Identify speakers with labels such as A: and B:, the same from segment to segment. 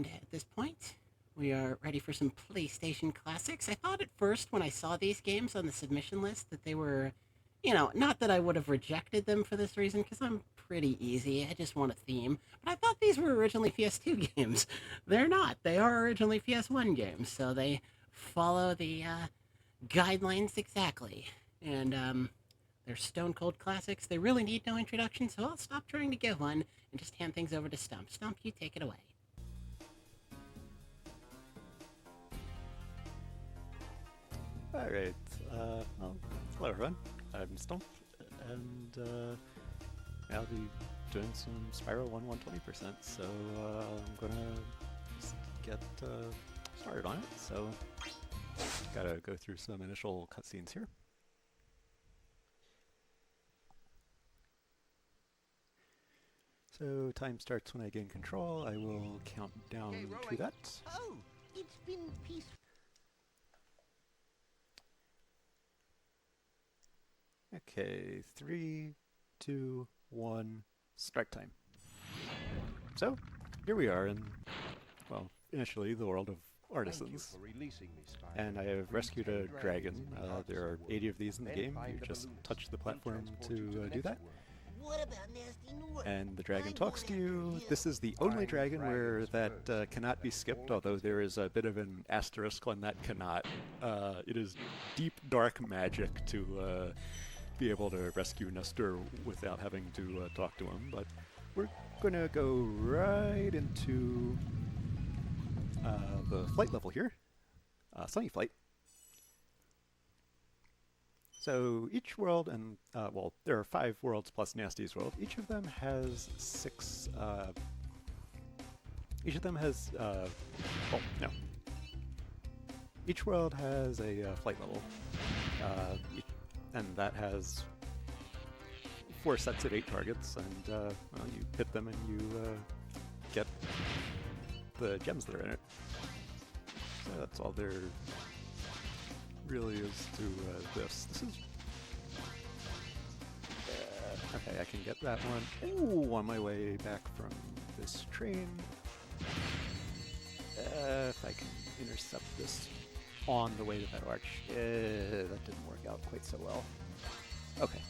A: And at this point, we are ready for some PlayStation classics. I thought at first when I saw these games on the submission list that they were, not that I would have rejected them for this reason, because I'm pretty easy. I just want a theme. But I thought these were originally PS2 games. They're not. They are originally PS1 games, so they follow the guidelines exactly. And they're stone cold classics. They really need no introduction, so I'll stop trying to give one and just hand things over to Stump. Stump, you take it away.
B: Alright, well, hello everyone, I'm Stump, and I'll be doing some Spyro 1 120%, so I'm gonna just get started on it, so gotta go through some initial cutscenes here. So time starts when I gain control. I will count down to that.
C: Oh, it's been peaceful.
B: Okay, 3, 2, 1, start time. So, here we are in, well, initially the world of artisans. And I have rescued a dragon. There are 80 of these in the game. You just touch the platform to do that. And the dragon talks to you. This is the only dragon where that cannot be skipped, although there is a bit of an asterisk on that cannot. It is deep, dark magic to be able to rescue Nestor without having to talk to him, but we're gonna go right into the flight level here, Sunny Flight. So each world, and well, there are 5 worlds plus Nasty's world. Each of them has 6. Each of them has. Oh no. Each world has a flight level, and that has 4 sets of 8 targets, and well, you hit them and you get the gems that are in it. So that's all there really is to this. This is... okay, I can get that one. Ooh, on my way back from this train. If I can intercept this on the way to that arch. That didn't work out quite so well. Okay.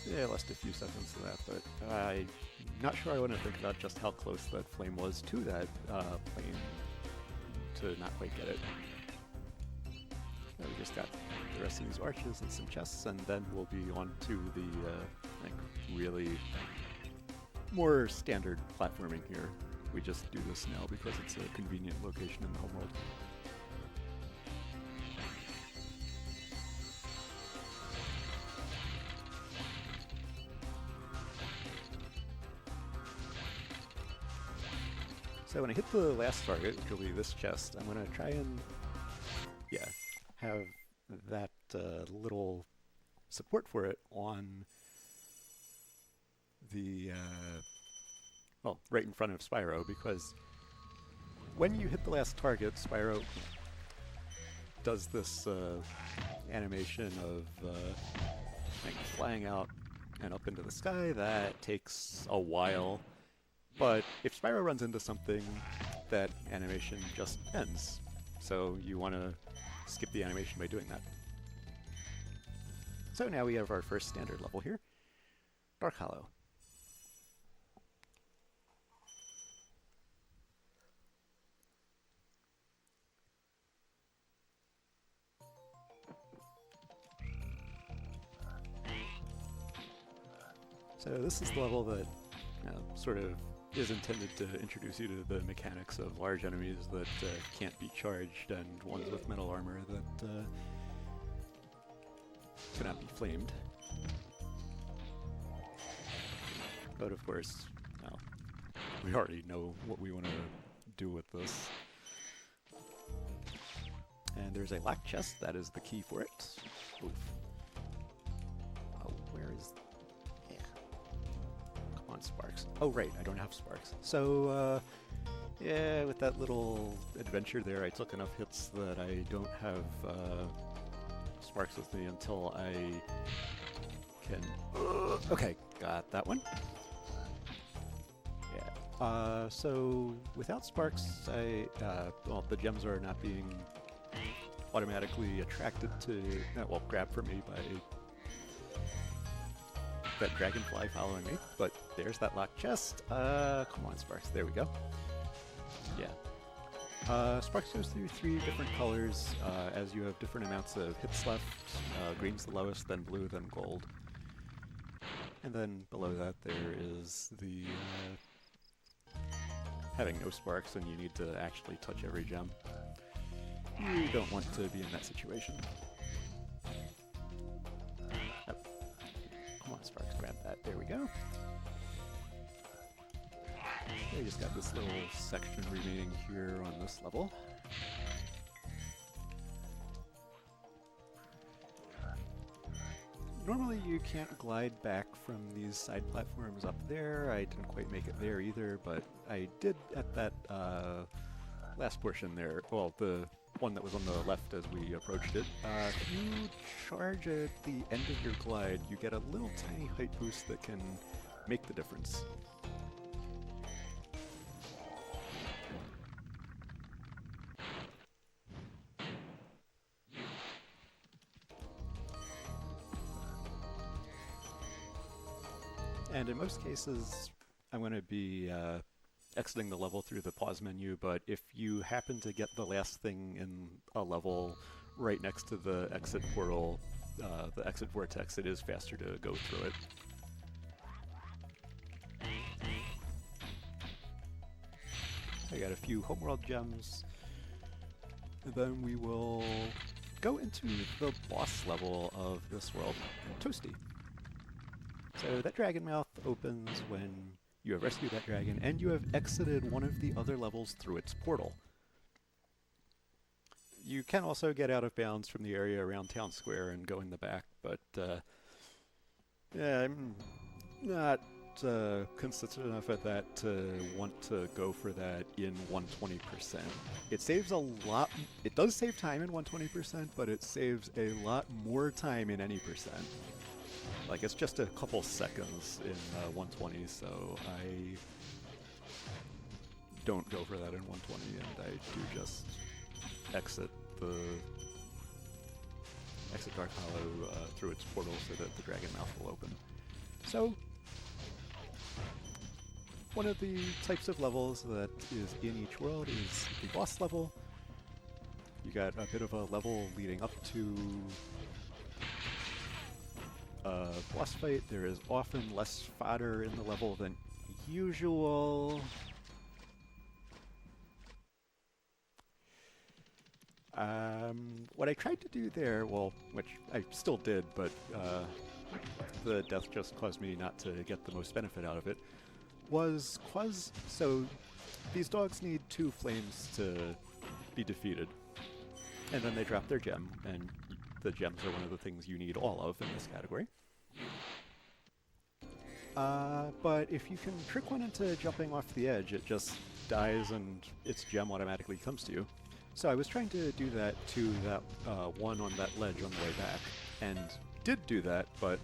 B: Yeah, I lost a few seconds to that, but I'm not sure I want to think about just how close that flame was to that plane to not quite get it. We just got the rest of these arches and some chests, and then we'll be on to the like really more standard platforming here. We just do this now because it's a convenient location in the homeworld. So when I hit the last target, which will be this chest, I'm going to try and, yeah, have that little support for it on the, well, right in front of Spyro, because when you hit the last target, Spyro does this animation of like flying out and up into the sky. That takes a while, but if Spyro runs into something, that animation just ends. So you want to skip the animation by doing that. So now we have our first standard level here, Dark Hollow. So this is the level that sort of is intended to introduce you to the mechanics of large enemies that can't be charged and ones with metal armor that cannot be flamed. But of course, well, we already know what we want to do with this. And there's a locked chest, that is the key for it. Oof. Oh, where is... yeah. Come on, Sparks. Oh, right, I don't have Sparks. So, yeah, with that little adventure there, I took enough hits that I don't have Sparks with me until I can... okay, got that one. Yeah, So without sparks, well, the gems are not being automatically attracted to, well, grabbed from me by that dragonfly following me. But there's that locked chest. Come on, sparks. There we go. Yeah. Sparks goes through 3 different colors as you have different amounts of hits left. Green's the lowest, then blue, then gold. And then below that there is the having no sparks and you need to actually touch every gem. You don't want to be in that situation. Oh. Come on, sparks, grab that. There we go. We just got this little section remaining here on this level. Normally you can't glide back from these side platforms up there. I didn't quite make it there either, but I did at that last portion there. Well, the one that was on the left as we approached it. If you charge at the end of your glide, you get a little tiny height boost that can make the difference. And in most cases, I'm going to be exiting the level through the pause menu, but if you happen to get the last thing in a level right next to the exit portal, the exit vortex, it is faster to go through it. I got a few homeworld gems, and then we will go into the boss level of this world, Toasty. So that dragon mouth opens when you have rescued that dragon and you have exited one of the other levels through its portal. You can also get out of bounds from the area around Town Square and go in the back, but yeah, I'm not consistent enough at that to want to go for that in 120%. It saves a lot, it does save time in 120%, but it saves a lot more time in any percent. Like, it's just a couple seconds in 120, so I don't go for that in 120, and I do just exit Dark Hollow through its portal so that the dragon mouth will open. So, one of the types of levels that is in each world is the boss level. You got a bit of a level leading up to boss fight. There is often less fodder in the level than usual. What I tried to do there, well, which I still did, but the death just caused me not to get the most benefit out of it, was so these dogs need 2 flames to be defeated. And then they drop their gem, and the gems are one of the things you need all of in this category. But if you can trick one into jumping off the edge, it just dies and its gem automatically comes to you. So I was trying to do that to that one on that ledge on the way back, and did do that, but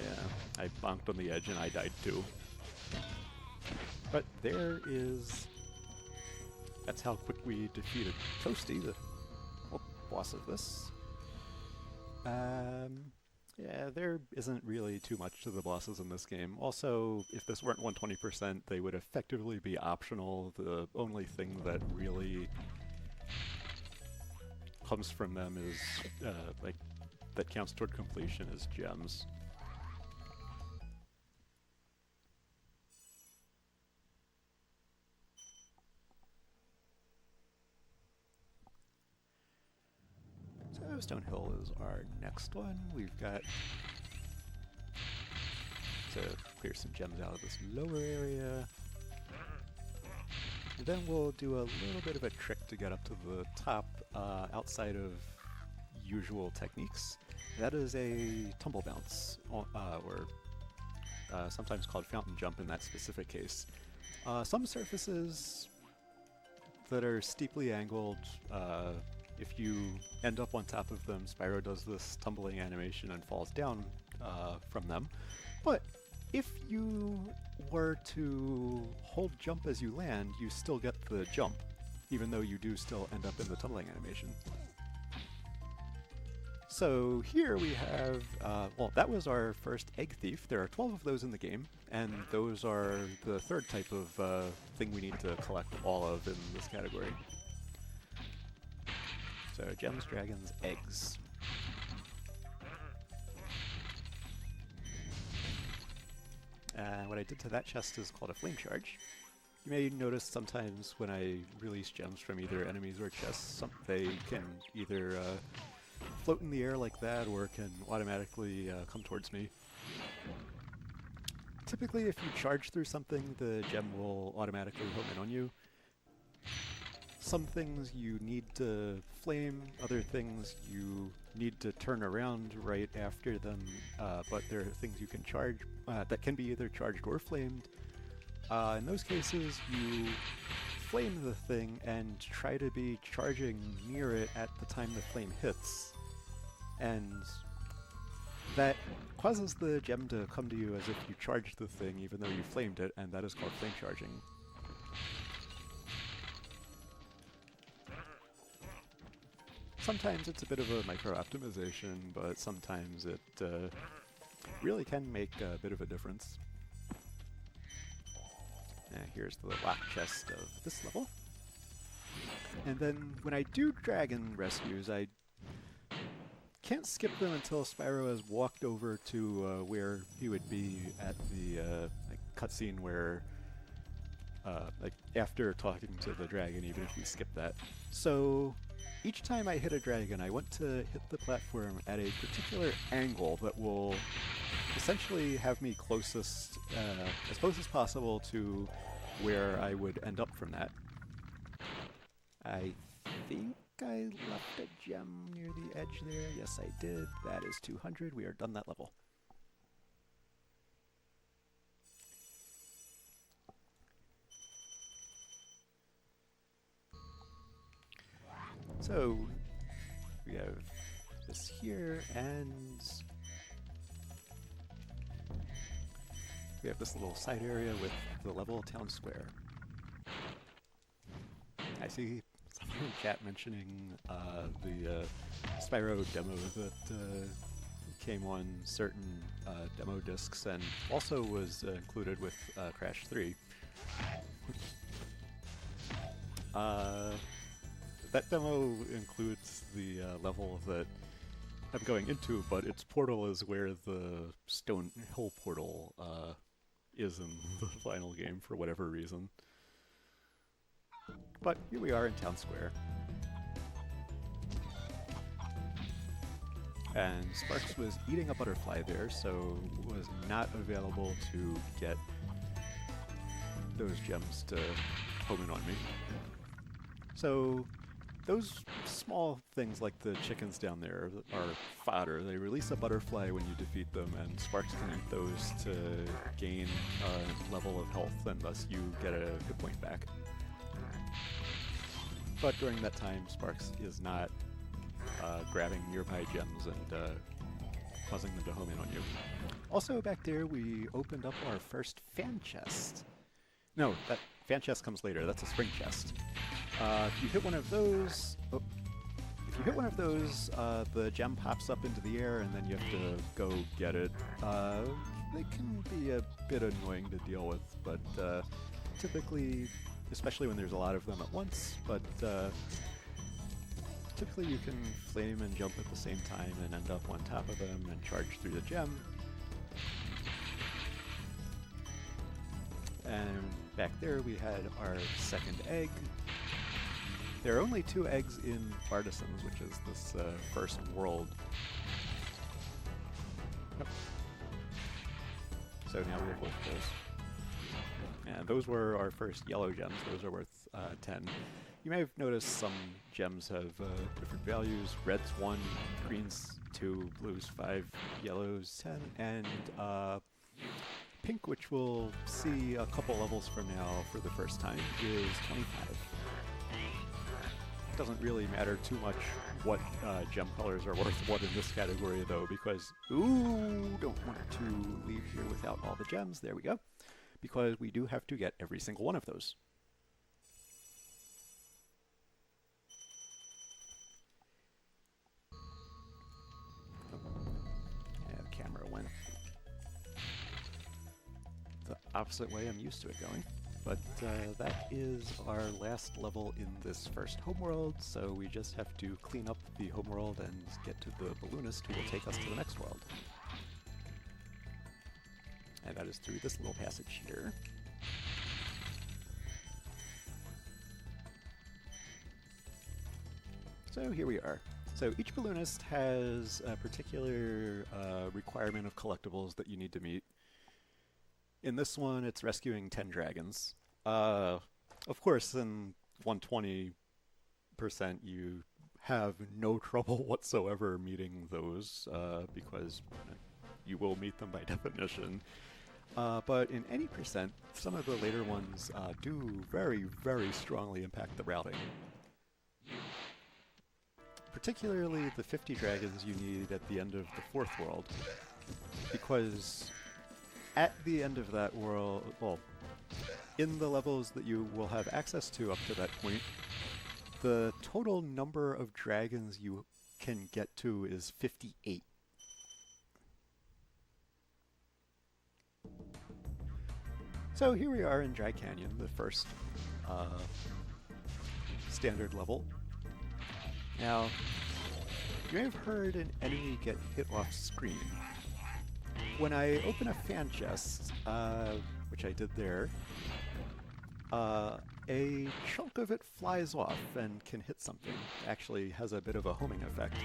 B: yeah, I bonked on the edge and I died too. But there is... that's how quick we defeated Toasty, the boss of this. Yeah, there isn't really too much to the bosses in this game. Also, if this weren't 120%, they would effectively be optional. The only thing that really comes from them is, like, that counts toward completion is gems. So Stone Hill is our next one. We've got to clear some gems out of this lower area. And then we'll do a little bit of a trick to get up to the top outside of usual techniques. That is a tumble bounce, or sometimes called fountain jump in that specific case. Some surfaces that are steeply angled, if you end up on top of them, Spyro does this tumbling animation and falls down from them. But If you were to hold jump as you land, you still get the jump, even though you do still end up in the tumbling animation. So here we have, well, that was our first egg thief. There are 12 of those in the game, and those are the third type of thing we need to collect all of in this category. So gems, dragons, eggs. What I did to that chest is called a flame charge. You may notice sometimes when I release gems from either enemies or chests, they can either float in the air like that, or can automatically come towards me. Typically, if you charge through something, the gem will automatically home in on you. Some things you need to flame, other things you need to turn around right after them, but there are things you can charge that can be either charged or flamed. In those cases, you flame the thing and try to be charging near it at the time the flame hits. And that causes the gem to come to you as if you charged the thing even though you flamed it, and that is called flame charging. Sometimes it's a bit of a micro-optimization, but sometimes it really can make a bit of a difference. Here's the lock chest of this level. And then when I do dragon rescues, I can't skip them until Spyro has walked over to where he would be at the like cutscene where, like after talking to the dragon, even if we skip that. So each time I hit a dragon, I want to hit the platform at a particular angle that will essentially have me closest, as close as possible to where I would end up from that. I think I left a gem near the edge there. Yes, I did. That is 200. We are done that level. So we have this here, and we have this little side area with the level town square. I see someone in chat mentioning the Spyro demo that came on certain demo discs and also was included with Crash 3. That demo includes the level that I'm going into, but its portal is where the Stone Hill portal is in the final game for whatever reason. But here we are in Town Square. And Sparks was eating a butterfly there, so was not available to get those gems to home in on me. So those small things like the chickens down there are fodder. They release a butterfly when you defeat them, and Sparks can eat those to gain a level of health, and thus you get a hit point back. But during that time, Sparks is not grabbing nearby gems and causing them to home in on you. Also back there, we opened up our first fan chest. No, that fan chest comes later. That's a spring chest. If you hit one of those, the gem pops up into the air, and then you have to go get it. They can be a bit annoying to deal with, but typically, especially when there's a lot of them at once, but typically you can flame and jump at the same time and end up on top of them and charge through the gem. And back there we had our second egg. There are only 2 eggs in Artisans, which is this first world. Yep. So now we have both of those. And those were our first yellow gems. Those are worth 10. You may have noticed some gems have different values. Red's 1, green's 2, blue's 5, yellow's 10, and pink, which we'll see a couple levels from now for the first time, is 25. Doesn't really matter too much what gem colors are worth what in this category, though, because, ooh, don't want to leave here without all the gems. There we go. Because we do have to get every single one of those. Yeah, the camera went the opposite way I'm used to it going. But that is our last level in this first homeworld, so we just have to clean up the homeworld and get to the balloonist who will take us to the next world. And that is through this little passage here. So here we are. So each balloonist has a particular requirement of collectibles that you need to meet. In this one, it's rescuing 10 dragons. Of course, in 120%, you have no trouble whatsoever meeting those, because you will meet them by definition. But in any percent, some of the later ones do very, very strongly impact the routing. Particularly the 50 dragons you need at the end of the fourth world, because at the end of that world, well, in the levels that you will have access to up to that point, the total number of dragons you can get to is 58. So here we are in Dry Canyon, the first standard level. Now, you may have heard an enemy get hit off screen. When I open a fan chest, which I did there, a chunk of it flies off and can hit something. Actually has a bit of a homing effect.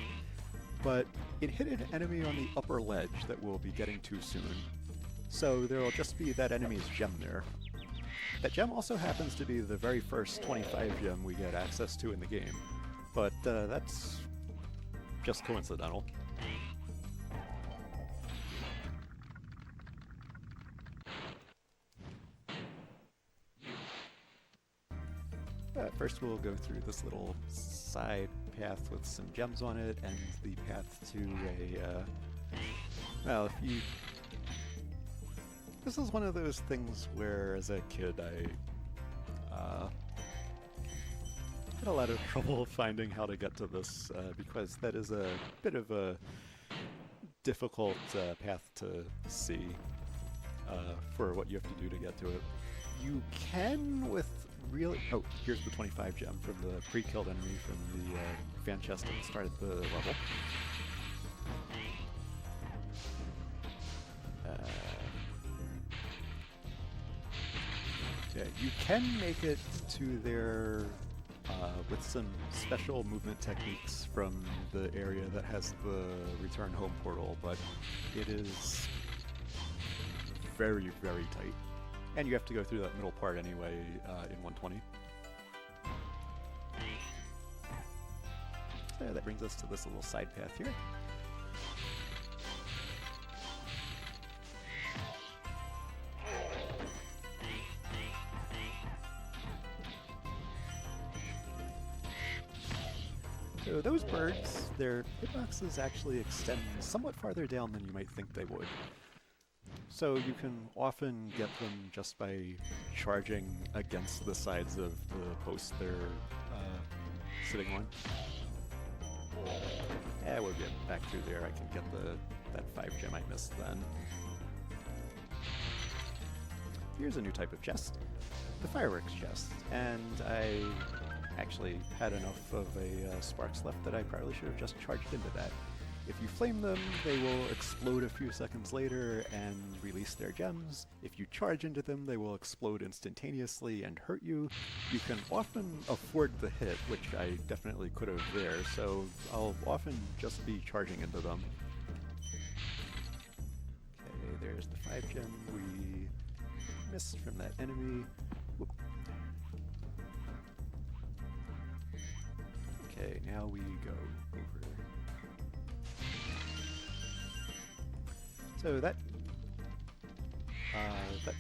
B: But it hit an enemy on the upper ledge that we'll be getting to soon. So there will just be that enemy's gem there. That gem also happens to be the very first 25 gem we get access to in the game. But that's just coincidental. First we'll go through this little side path with some gems on it, and the path to a, well, if you... This is one of those things where, as a kid, I had a lot of trouble finding how to get to this, because that is a bit of a difficult path to see for what you have to do to get to it. You can with really... Oh, here's the 25 gem from the pre-killed enemy from the fan chest at the start of the level. Yeah, you can make it to there with some special movement techniques from the area that has the return home portal, but it is very, very tight. And you have to go through that middle part anyway in 120. So that brings us to this little side path here. So those birds, their hitboxes actually extend somewhat farther down than you might think they would. So you can often get them just by charging against the sides of the post they're sitting on. Yeah, we'll get back through there. I can get that 5 gem I missed then. Here's a new type of chest, the fireworks chest, and I actually had enough of a sparks left that I probably should have just charged into that. If you flame them, they will explode a few seconds later and release their gems. If you charge into them, they will explode instantaneously and hurt you. You can often afford the hit, which I definitely could have there, so I'll often just be charging into them. Okay, there's the 5 gem we missed from that enemy. Whoop. Okay, now we go over. So that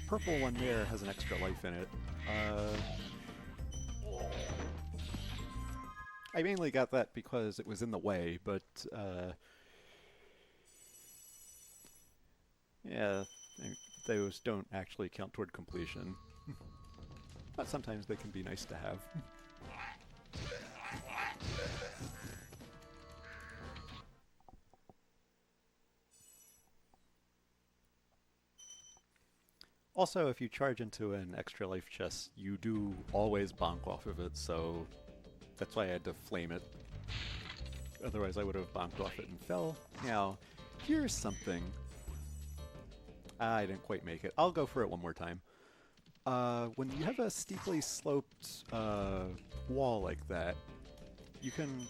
B: purple one there has an extra life in it. I mainly got that because it was in the way, but yeah, those don't actually count toward completion. But sometimes they can be nice to have. Also, if you charge into an extra life chest, you do always bonk off of it, so that's why I had to flame it. Otherwise I would have bonked off it and fell. Now, here's something. I didn't quite make it. I'll go for it one more time. When you have a steeply sloped wall like that, you can...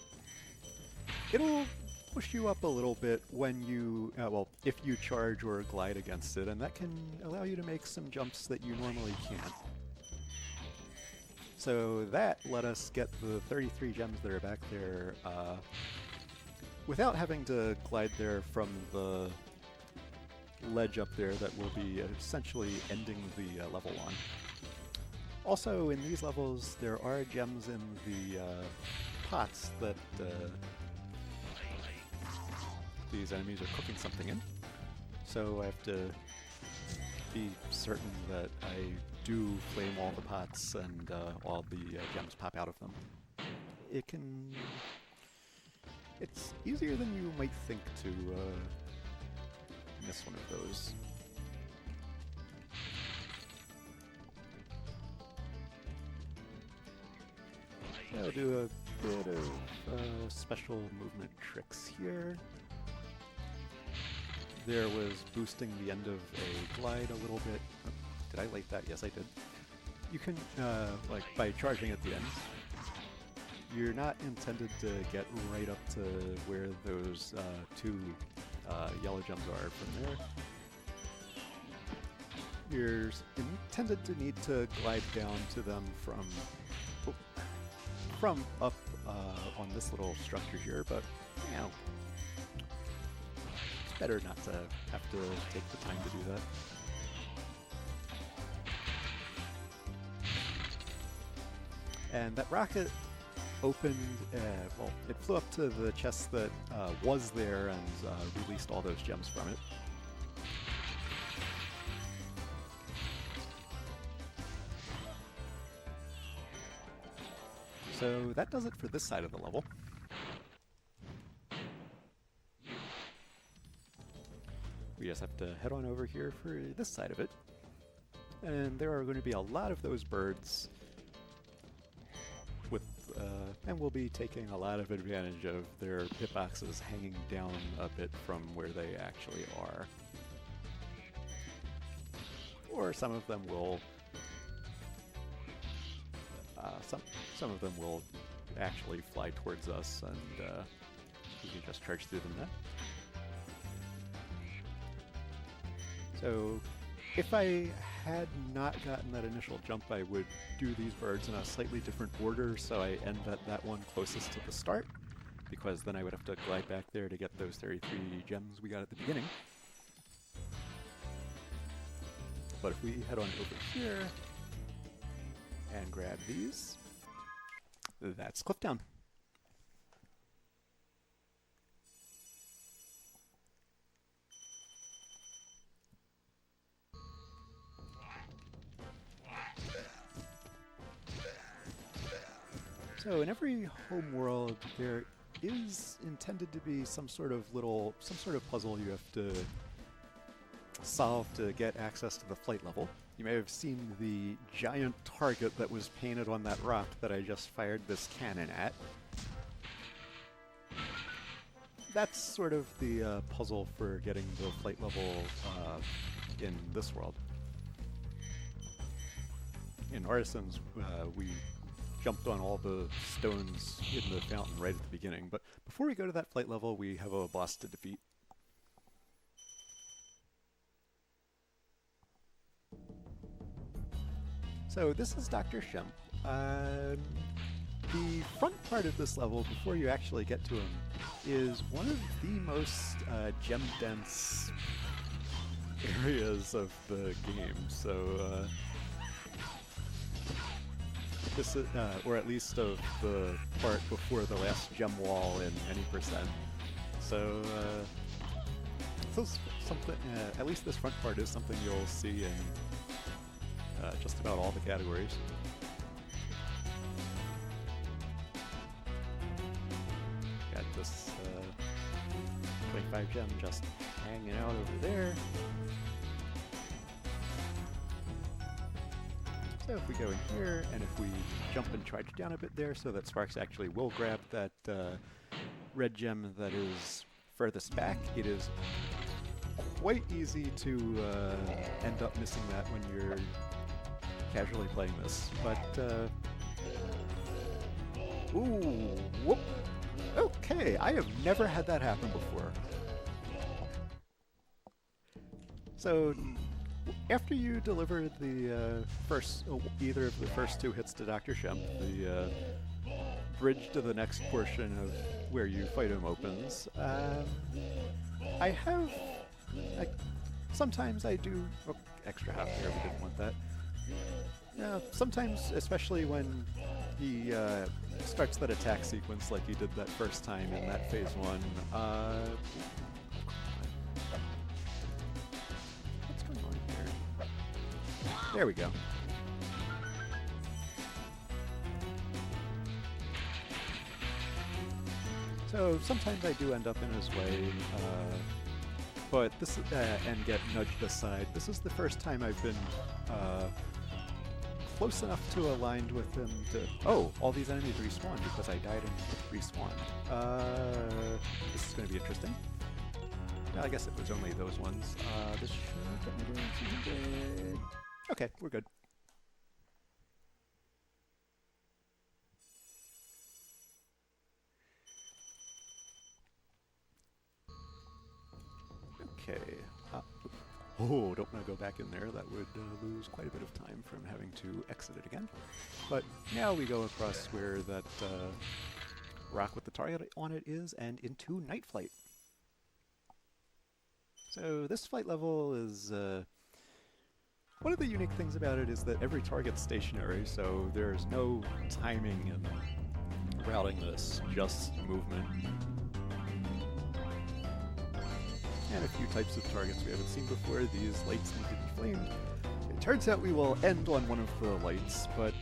B: It'll push you up a little bit when you... well, if you charge or glide against it, and that can allow you to make some jumps that you normally can't. So that let us get the 33 gems that are back there without having to glide there from the ledge up there that will be essentially ending the level on. Also, in these levels, there are gems in the pots that these enemies are cooking something in. So I have to be certain that I do flame all the pots and all the gems pop out of them. It can... It's easier than you might think to miss one of those. I'll do a bit of special movement tricks here. There was boosting the end of a glide a little bit. Oh, did I light that? Yes, I did. You can, like, by charging at the end, you're not intended to get right up to where those two yellow gems are from there. You're intended to need to glide down to them from up on this little structure here, but, you know, it's better not to have to take the time to do that. And that rocket opened, well, it flew up to the chest that was there and released all those gems from it. So that does it for this side of the level. We just have to head on over here for this side of it. And there are going to be a lot of those birds with, and we'll be taking a lot of advantage of their hitboxes hanging down a bit from where they actually are. Or some of them will some of them will actually fly towards us, and we can just charge through them then. So if I had not gotten that initial jump, I would do these birds in a slightly different order, so I end at that one closest to the start, because then I would have to glide back there to get those 33 gems we got at the beginning. But if we head on over here and grab these, that's Clifftown. So in every home world, there is intended to be some sort of puzzle you have to solve to get access to the flight level. You may have seen the giant target that was painted on that rock that I just fired this cannon at. That's sort of the puzzle for getting the flight level in this world. In Artisans, we jumped on all the stones in the fountain right at the beginning, but before we go to that flight level, we have a boss to defeat. So this is Dr. Shemp. The front part of this level, before you actually get to him, is one of the most gem-dense areas of the game. So This is, or at least of the part before the last gem wall in any percent. So, something. At least this front part is something you'll see in just about all the categories. Got this 25 gem just hanging out over there. So if we go in here, and if we jump and charge down a bit there so that Sparks actually will grab that red gem that is furthest back, it is quite easy to end up missing that when you're casually playing this. But, ooh, whoop. Okay, I have never had that happen before. So, after you deliver the either of the first two hits to Dr. Shemp, the bridge to the next portion of where you fight him opens. Sometimes I do extra half there. We didn't want that. Sometimes, especially when he starts that attack sequence like he did that first time in that phase 1. What's going on here? There we go. So sometimes I do end up in his way, but this and get nudged aside. This is the first time I've been close enough to aligned with him to... Oh, all these enemies respawn because I died and respawned. This is going to be interesting. I guess it was only those ones. This should get me doing 200. Okay, we're good. Okay. Oh, don't want to go back in there. That would lose quite a bit of time from having to exit it again. But now we go across where that rock with the target on it is and into Night Flight. So this flight level is... one of the unique things about it is that every target's stationary, so there's no timing in routing this, just movement. And a few types of targets we haven't seen before. These lights need to be flamed. It turns out we will end on one of the lights, but,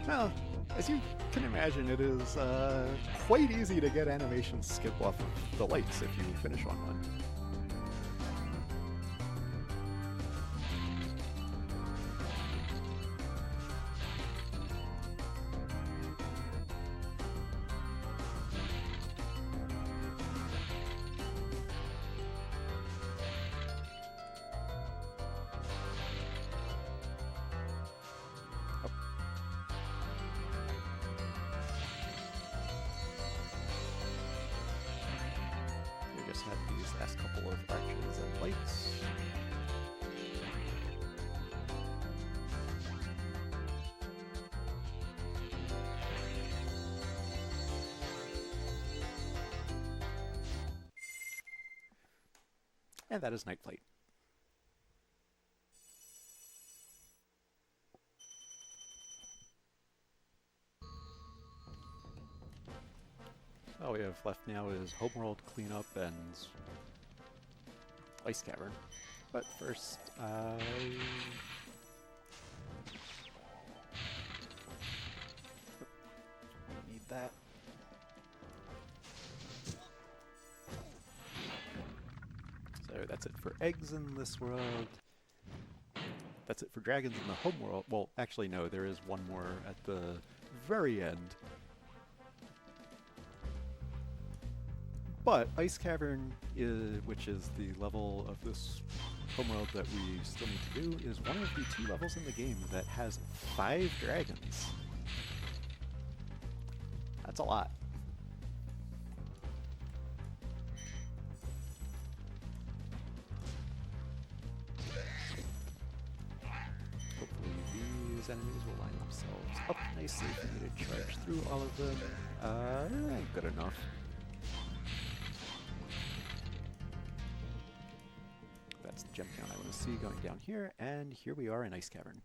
B: well, as you can imagine, it is quite easy to get animations skip off of the lights if you finish on one. Had these last couple of arches and lights. And that is Night Flight. All we have left now is Homeworld Cleanup and Ice Cavern. But first, need that. So that's it for eggs in this world. That's it for dragons in the homeworld. Well, actually no, there is one more at the very end. But Ice Cavern, which is the level of this homeworld that we still need to do, is one of the 2 levels in the game that has 5 dragons. That's a lot. Hopefully these enemies will line themselves up nicely for me to charge through all of them. Ain't good enough. That's the gem count I want to see going down here, and here we are in Ice Cavern.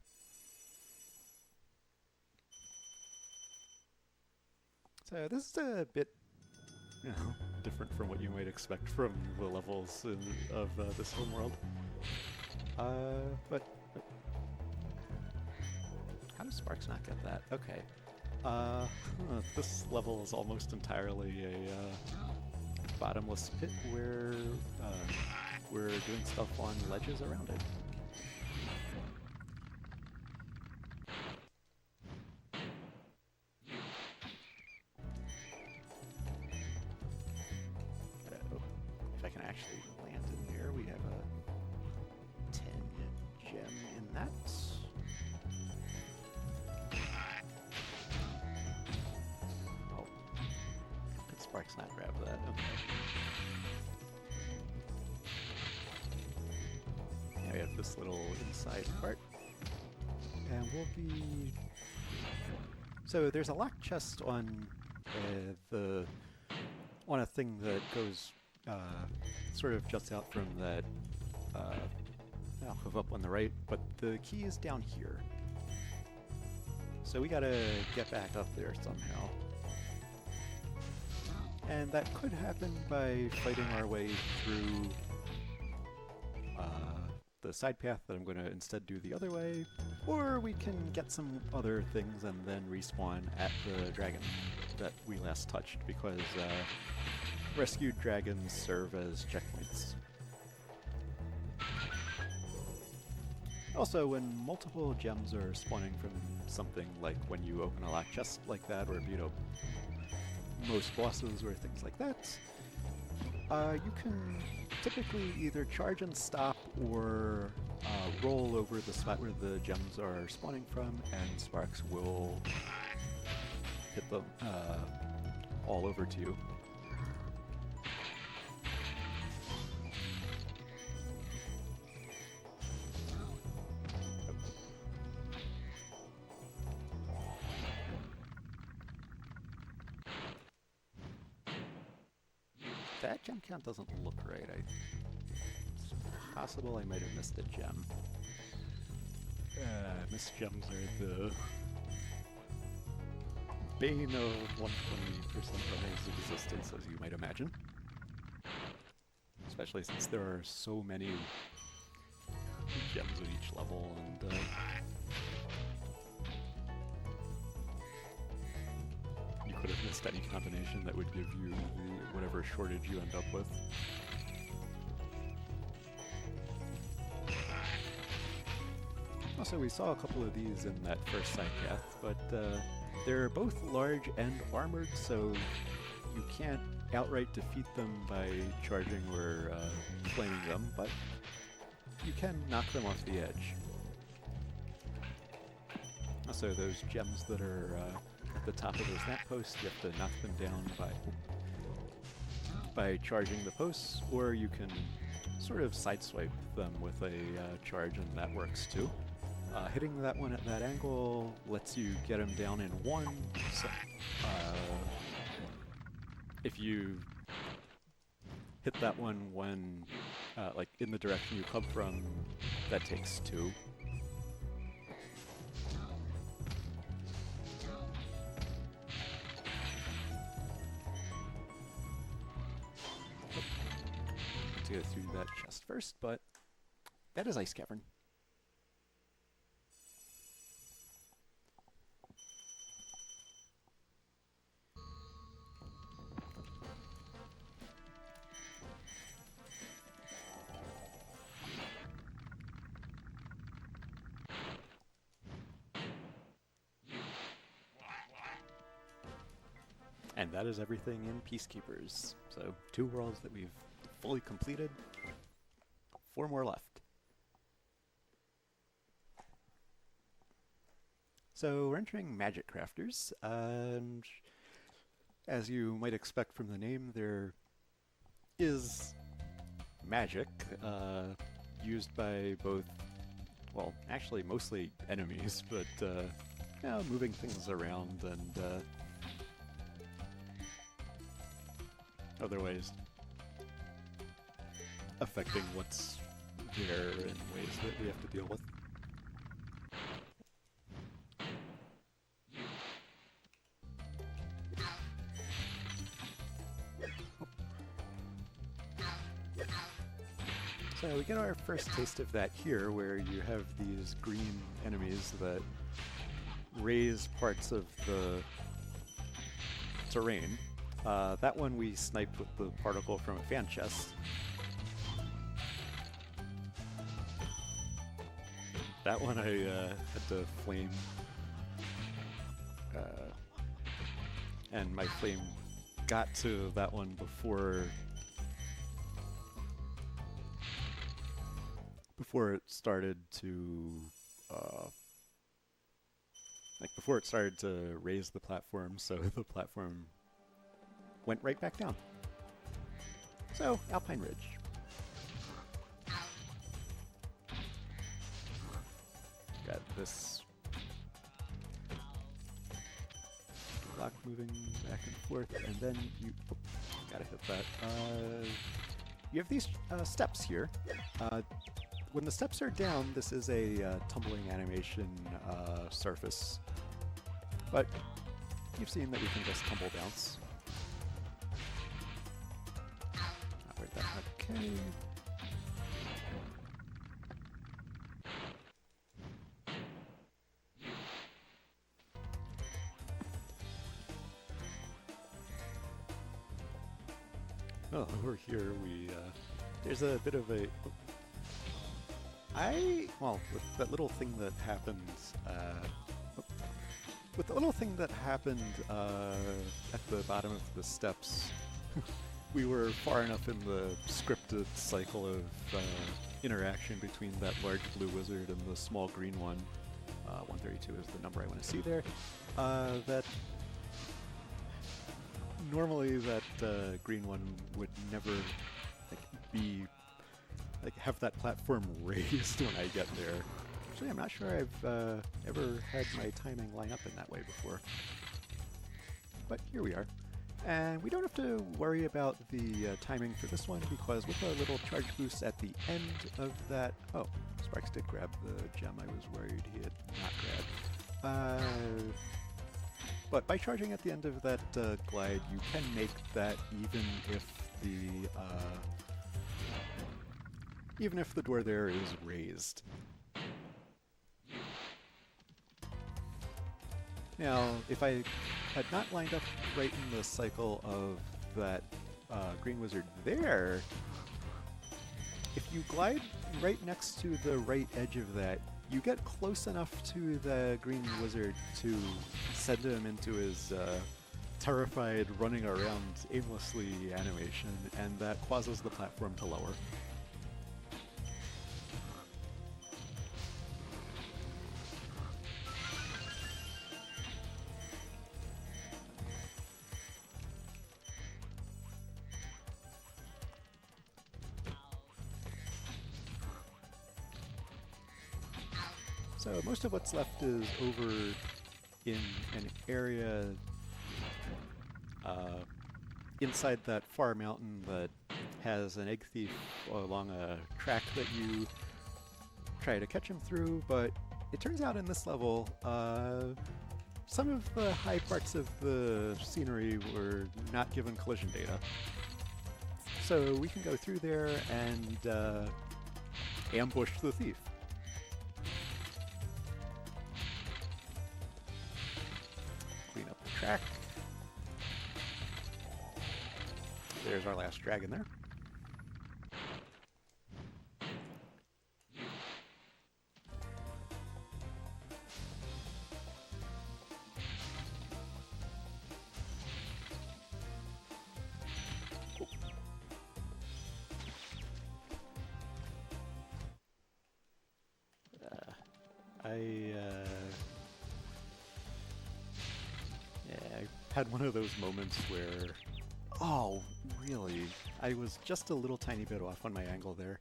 B: So this is a bit, different from what you might expect from the levels of this homeworld. But how does Sparks not get that? Okay. This level is almost entirely a bottomless pit where we're doing stuff on ledges around it. If I can actually land in there, we have a 10 gem in that. Oh, could Sparks not grab that? Okay. Now we have this little inside part, and we'll be. So there's a locked chest on on a thing that goes sort of juts out from that hoof up on the right, but the key is down here. So we gotta get back up there somehow. And that could happen by fighting our way through the side path that I'm going to instead do the other way, or we can get some other things and then respawn at the dragon that we last touched, because rescued dragons serve as checkpoints. Also, when multiple gems are spawning from something, like when you open a locked chest like that, or most bosses or things like that, you can typically either charge and stop or roll over the spot where the gems are spawning from, and Sparks will hit them all over to you. That gem count doesn't look right. It's possible I might have missed a gem. Missed gems are the bane of 120% runner's existence, as you might imagine. Especially since there are so many gems at each level, and you could have missed any combination that would give you whatever shortage you end up with. Also, we saw a couple of these in that first side path, but they're both large and armored, so you can't outright defeat them by charging or flaming them, but you can knock them off the edge. Also, those gems that are at the top of those lampposts, you have to knock them down by charging the posts, or you can sort of sideswipe them with a charge, and that works too. Hitting that one at that angle lets you get them down in one. So, if you hit that one when, like, in the direction you come from, that takes two. To go through that chest first, but that is Ice Cavern. And that is everything in Peacekeepers. So 2 worlds that we've fully completed, 4 more left. So we're entering Magic Crafters, and as you might expect from the name, there is magic used by both, well, actually mostly enemies, but moving things around and other ways affecting what's there in ways that we have to deal with. So we get our first taste of that here, where you have these green enemies that raise parts of the terrain. That one we sniped with the particle from a fan chest. That one I had to flame, and my flame got to that one before it started to before it started to raise the platform, so the platform went right back down. So, Alpine Ridge. Got this block moving back and forth, and then you gotta hit that. You have these steps here. When the steps are down, this is a tumbling animation surface, but you've seen that we can just tumble bounce. Wait, that okay. Oh, over here we there's a bit of a with that little thing that happened at the bottom of the steps, we were far enough in the scripted cycle of interaction between that large blue wizard and the small green one. 132 is the number I want to see there. That normally that green one would never have that platform raised when I get there. Actually, I'm not sure I've ever had my timing line up in that way before. But here we are. And we don't have to worry about the timing for this one, because with a little charge boost at the end of that... Oh, Sparks did grab the gem I was worried he had not grabbed. But by charging at the end of that glide, you can make that even if the door there is raised. Now, if I had not lined up right in the cycle of that green wizard there, if you glide right next to the right edge of that, you get close enough to the green wizard to send him into his terrified running around aimlessly animation, and that causes the platform to lower. So most of what's left is over in an area inside that far mountain that has an egg thief along a track that you try to catch him through, but it turns out in this level some of the high parts of the scenery were not given collision data. So we can go through there and ambush the thief. Clean up the track. There's our last dragon there. I had one of those moments where, oh, really? I was just a little tiny bit off on my angle there.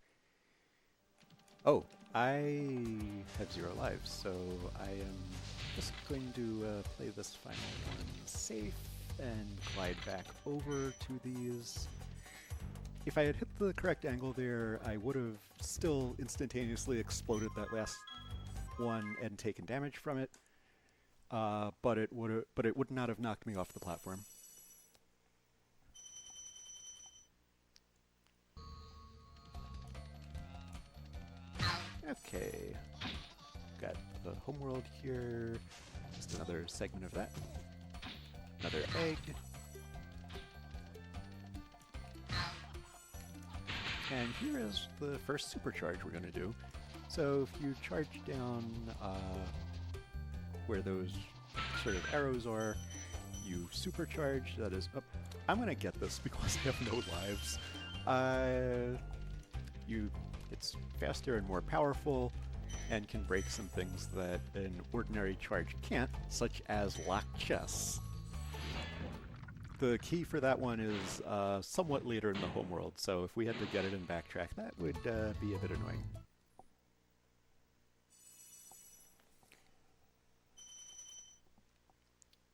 B: Oh, I have 0 lives, so I am just going to play this final one safe and glide back over to these. If I had hit the correct angle there, I would have still instantaneously exploded that last one and taken damage from it, but it would not have knocked me off the platform. Okay. Got the homeworld here. Just another segment of that. Another egg. And here is the first supercharge we're going to do. So if you charge down where those sort of arrows are, you supercharge. That is up. I'm going to get this because I have no lives. It's faster and more powerful and can break some things that an ordinary charge can't, such as lock chests. The key for that one is somewhat later in the homeworld, so if we had to get it and backtrack, that would be a bit annoying.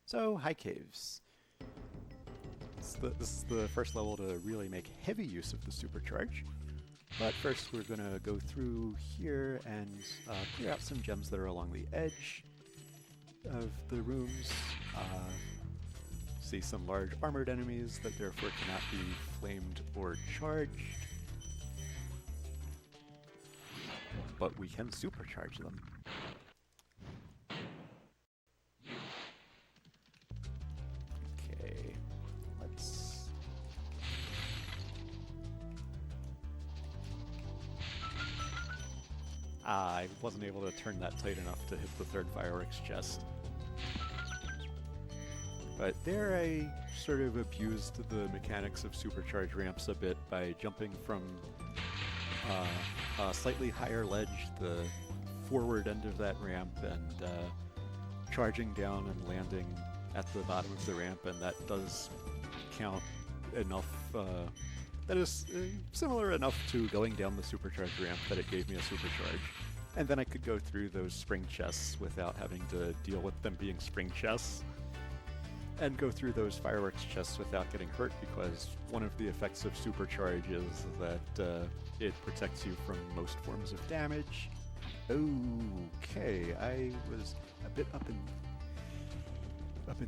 B: So, high caves. This is the first level to really make heavy use of the supercharge. But first we're going to go through here and clear out some gems that are along the edge of the rooms. See some large armored enemies that therefore cannot be flamed or charged. But we can supercharge them. Okay, let's... I wasn't able to turn that tight enough to hit the third fireworks chest. But there I sort of abused the mechanics of supercharge ramps a bit by jumping from a slightly higher ledge, the forward end of that ramp, and charging down and landing at the bottom of the ramp, and that does count enough. That is similar enough to going down the supercharge ramp that it gave me a supercharge. And then I could go through those spring chests without having to deal with them being spring chests. And go through those fireworks chests without getting hurt, because one of the effects of supercharge is that it protects you from most forms of damage. Okay, I was a bit up in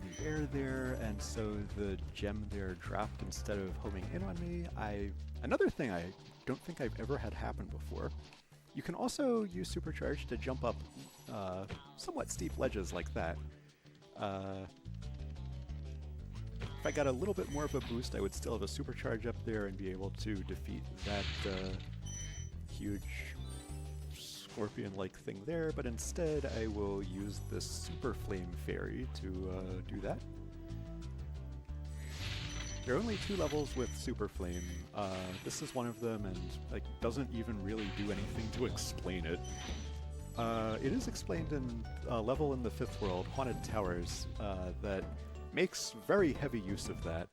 B: the air there, and so the gem there dropped instead of homing in on me. Another thing I don't think I've ever had happen before. You can also use supercharge to jump up somewhat steep ledges like that. If I got a little bit more of a boost, I would still have a supercharge up there and be able to defeat that huge scorpion-like thing there, but instead I will use this Super Flame Fairy to do that. There are only 2 levels with Super Flame. This is one of them, and doesn't even really do anything to explain it. It is explained in a level in the 5th world, Haunted Towers, that makes very heavy use of that.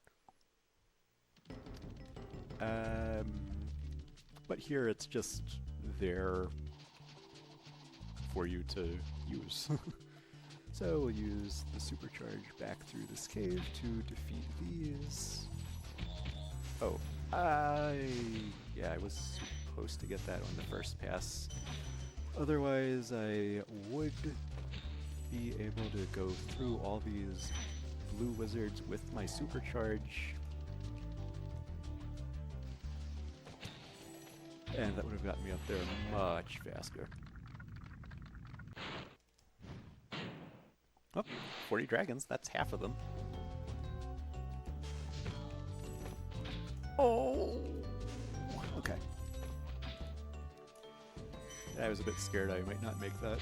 B: But here it's just there for you to use. So we'll use the supercharge back through this cave to defeat these. Oh, yeah, I was supposed to get that on the first pass. Otherwise, I would be able to go through all these blue wizards with my supercharge. And that would have gotten me up there much faster. Oh, 40 dragons, that's half of them. Oh! Okay. I was a bit scared I might not make that,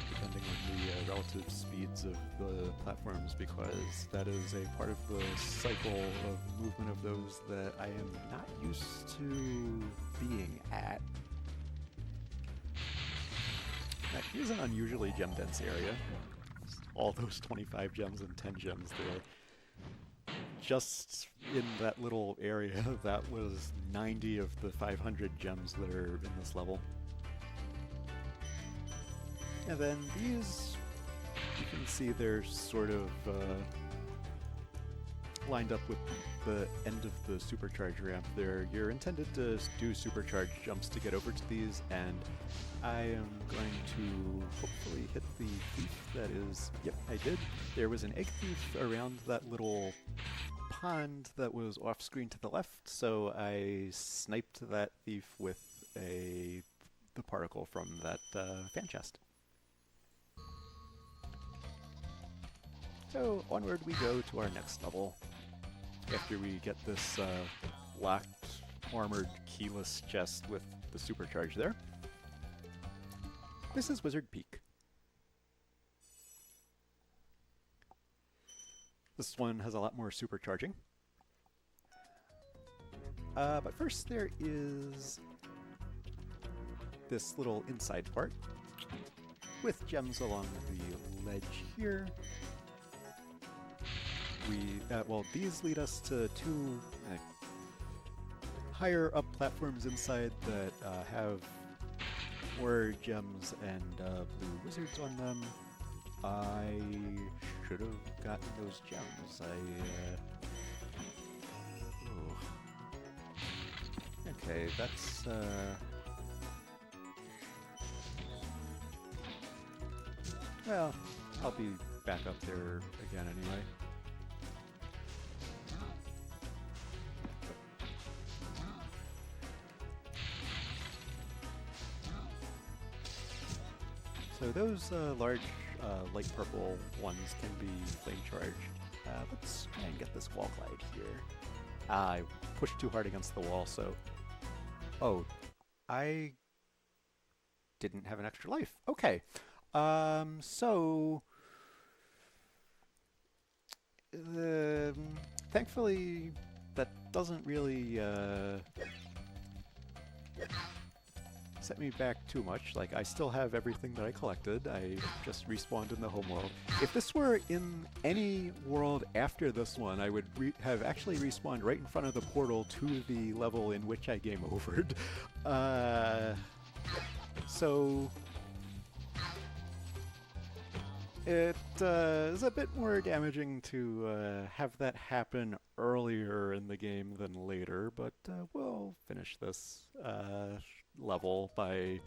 B: depending on the relative speeds of the platforms, because that is a part of the cycle of movement of those that I am not used to being at. That is an unusually gem-dense area. All those 25 gems and 10 gems there. Just in that little area, that was 90 of the 500 gems that are in this level. And then these, you can see they're sort of lined up with the end of the supercharge ramp there. You're intended to do supercharge jumps to get over to these, and I am going to hopefully hit the thief that is... Yep, I did. There was an egg thief around that little pond that was off screen to the left, so I sniped that thief with a the particle from that fan chest. So onward we go to our next level. After we get this locked, armored, keyless chest with the supercharge there. This is Wizard Peak. This one has a lot more supercharging. But first there is this little inside part with gems along the ledge here. Well, these lead us to two higher up platforms inside that have more gems and blue wizards on them. I should have gotten those gems. Okay, that's well, I'll be back up there again anyway. So those large light purple ones can be flame charged. Let's try and get this wall glide here. I pushed too hard against the wall, so... Oh, I didn't have an extra life. Okay. So... thankfully, that doesn't really set me back too much. Like, I still have everything that I collected. I just respawned in the home world. If this were in any world after this one, I would have actually respawned right in front of the portal to the level in which I game overed. So... it is a bit more damaging to have that happen earlier in the game than later, but we'll finish this level by...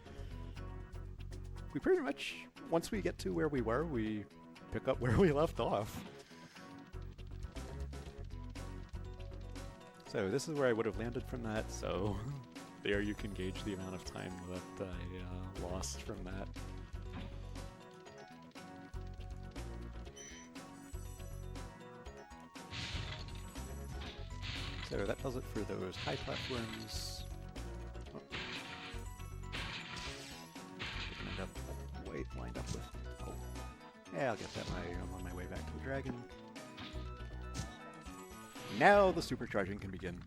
B: We pretty much, once we get to where we were, we pick up where we left off. So this is where I would have landed from that, so there you can gauge the amount of time that I lost from that. So that does it for those high platforms. Oh. Didn't end up lined up with... Oh. Yeah, I'll get that I'm on my way back to the dragon. Now the supercharging can begin.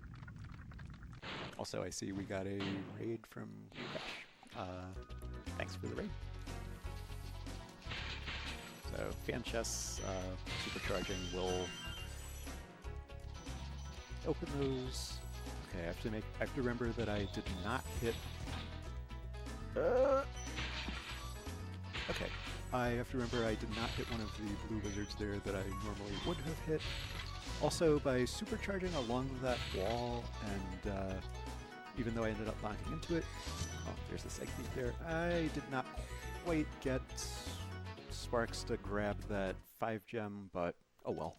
B: Also, I see we got a raid from Crash. Thanks for the raid. So, fan chests, supercharging will open those. Okay, I have to remember that I did not hit... Okay, I have to remember I did not hit one of the blue wizards there that I normally would have hit. Also, by supercharging along that wall, and even though I ended up bonking into it... Oh, there's this egg thief there. I did not quite get Sparks to grab that 5-gem, but oh well.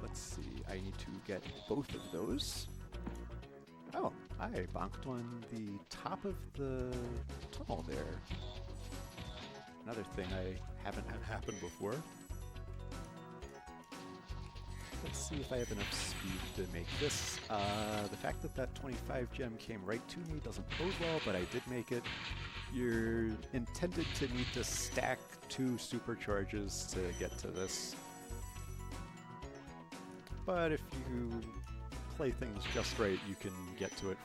B: Let's see, I need to get both of those. Oh, I bonked on the top of the tunnel there. Another thing I haven't had happen before. Let's see if I have enough speed to make this. The fact that that 25 gem came right to me doesn't bode well, but I did make it. You're intended to need to stack 2 supercharges to get to this. But if you play things just right, you can get to it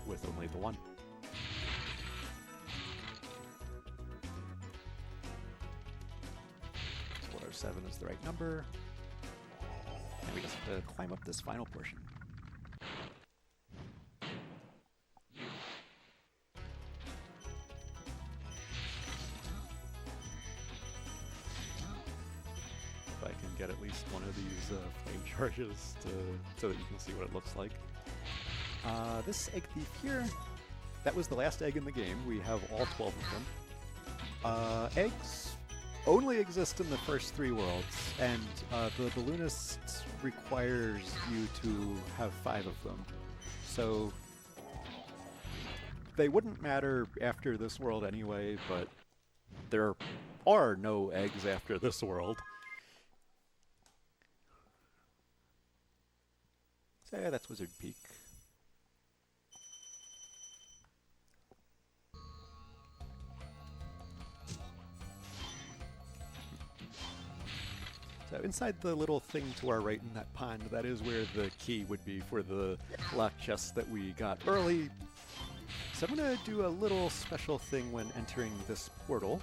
B: with only the 1. 407 is the right number. And we just have to climb up this final portion. If I can get at least one of these flame charges so that you can see what it looks like. This egg thief here, that was the last egg in the game. We have all 12 of them. Eggs only exist in the first 3 worlds, and the balloonist requires you to have 5 of them. So they wouldn't matter after this world anyway, but there are no eggs after this world. So yeah, that's Wizard Peak. So inside the little thing to our right in that pond, that is where the key would be for the locked chest that we got early. So I'm going to do a little special thing when entering this portal.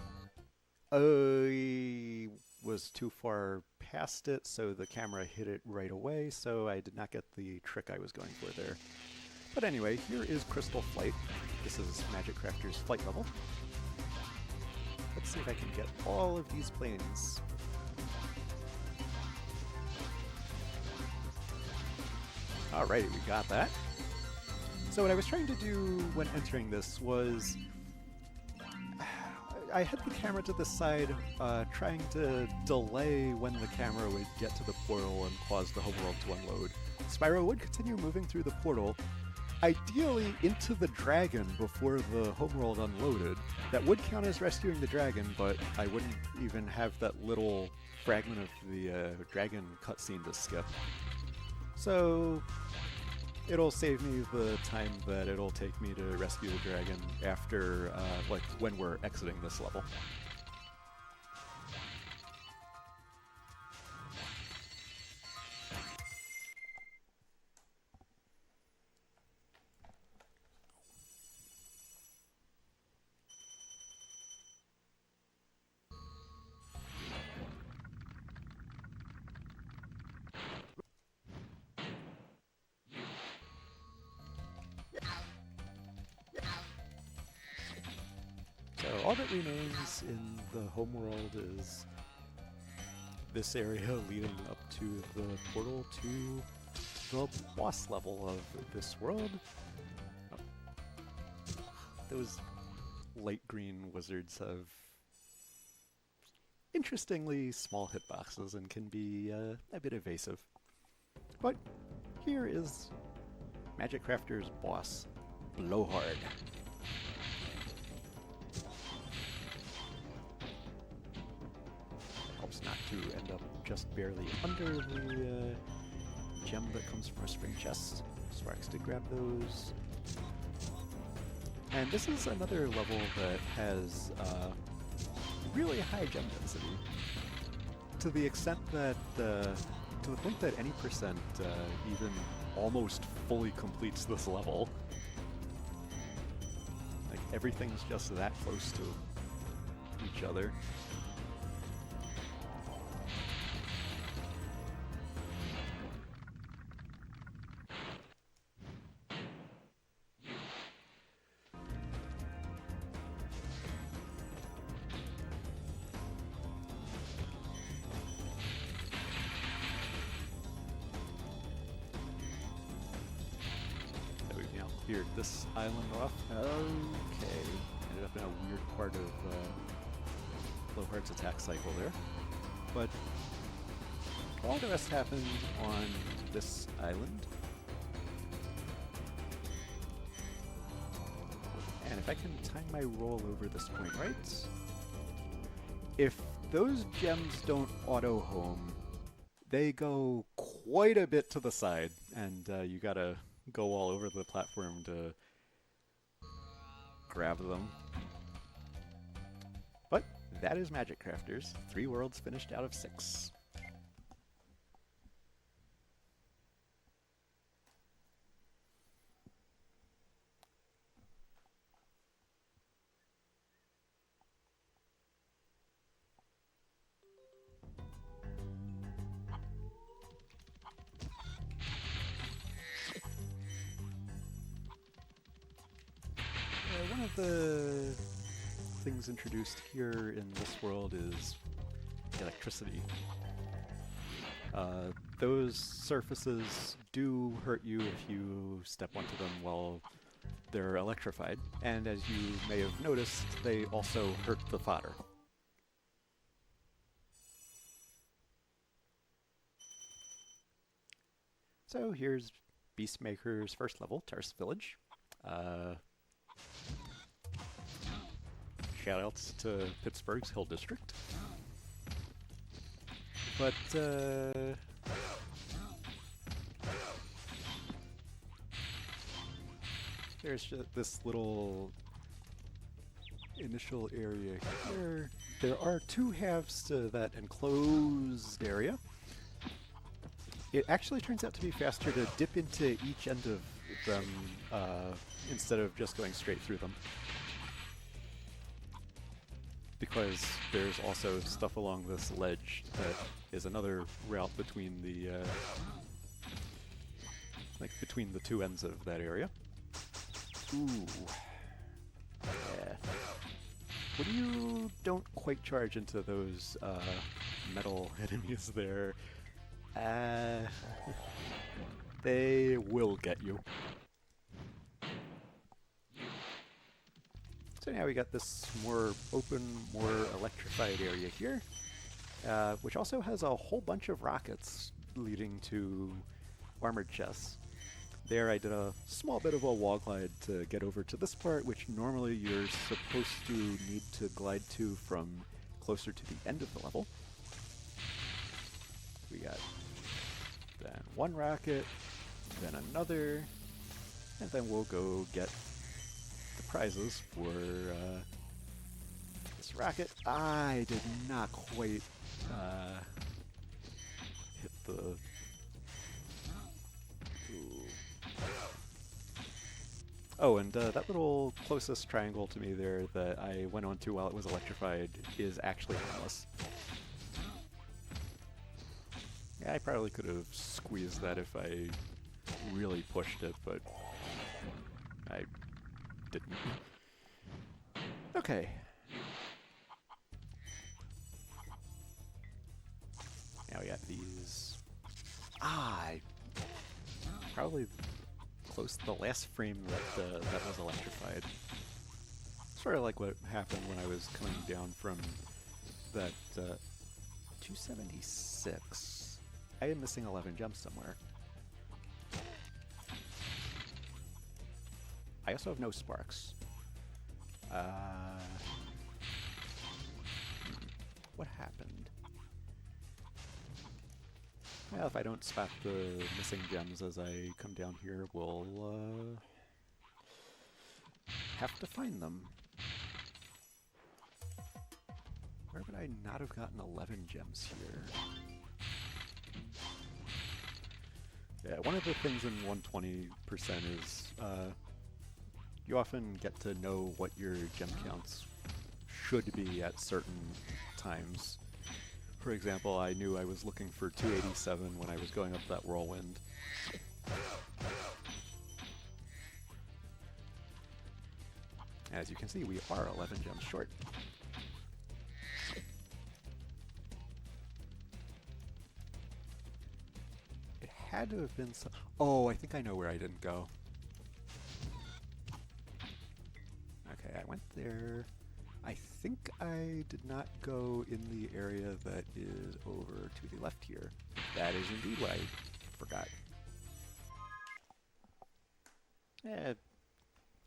B: I was too far past it, so the camera hit it right away, so I did not get the trick I was going for there. But anyway, here is Crystal Flight. This is Magic Crafter's flight level. Let's see if I can get all of these planes. Alrighty, we got that. So what I was trying to do when entering this was I had the camera to the side, trying to delay when the camera would get to the portal and cause the homeworld to unload. Spyro would continue moving through the portal, ideally into the dragon before the homeworld unloaded. That would count as rescuing the dragon, but I wouldn't even have that little fragment of the dragon cutscene to skip. So it'll save me the time that it'll take me to rescue the dragon after, like, when we're exiting this level. So all that remains in the homeworld is this area leading up to the portal to the boss level of this world. Oh. Those light green wizards have interestingly small hitboxes and can be a bit evasive. But here is Magic Crafter's boss, Blowhard. Helps not to end up just barely under the gem that comes from a spring chest. Sparks to grab those. And this is another level that has really high gem density. To the extent that, to the point that any percent even almost fully completes this level. Like, everything's just that close to each other. Cleared this island off. Okay. Ended up in a weird part of Blowhard's attack cycle there. But all the rest happened on this island. And if I can time my roll over this point right, if those gems don't auto-home, they go quite a bit to the side, and you gotta go all over the platform to grab them. But that is Magic Crafters. 3 worlds finished out of 6. One of the things introduced here in this world is electricity. Those surfaces do hurt you if you step onto them while they're electrified, and as you may have noticed, they also hurt the fodder. So here's Beastmaker's first level, Tarse Village. shoutouts to Pittsburgh's Hill District. But there's just this little initial area here. There are two halves to that enclosed area. It actually turns out to be faster to dip into each end of them instead of just going straight through them. Because there's also stuff along this ledge that is another route between the between the two ends of that area. Ooh. Yeah. When you don't quite charge into those metal enemies there, they will get you. So now we got this more open, more electrified area here, which also has a whole bunch of rockets leading to armored chests. There I did a small bit of a wall glide to get over to this part, which normally you're supposed to need to glide to from closer to the end of the level. We got then one rocket, then another, and then we'll go get the prizes for this rocket. I did not quite hit the... Oh, and that little closest triangle to me there that I went onto while it was electrified is actually harmless. Yeah, I probably could have squeezed that if I really pushed it, but I didn't. Okay. Now we got these. Probably close to the last frame that was electrified. Sort of like what happened when I was coming down from that 276. I am missing 11 gems somewhere. I also have no sparks. What happened? Well, if I don't spot the missing gems as I come down here, we'll have to find them. Where would I not have gotten 11 gems here? Yeah, one of the things in 120% is you often get to know what your gem counts should be at certain times. For example, I knew I was looking for 287 when I was going up that whirlwind. As you can see, we are 11 gems short. It had to have been some... Oh, I think I know where I didn't go. Okay, I went there. I think I did not go in the area that is over to the left here. That is indeed what I forgot.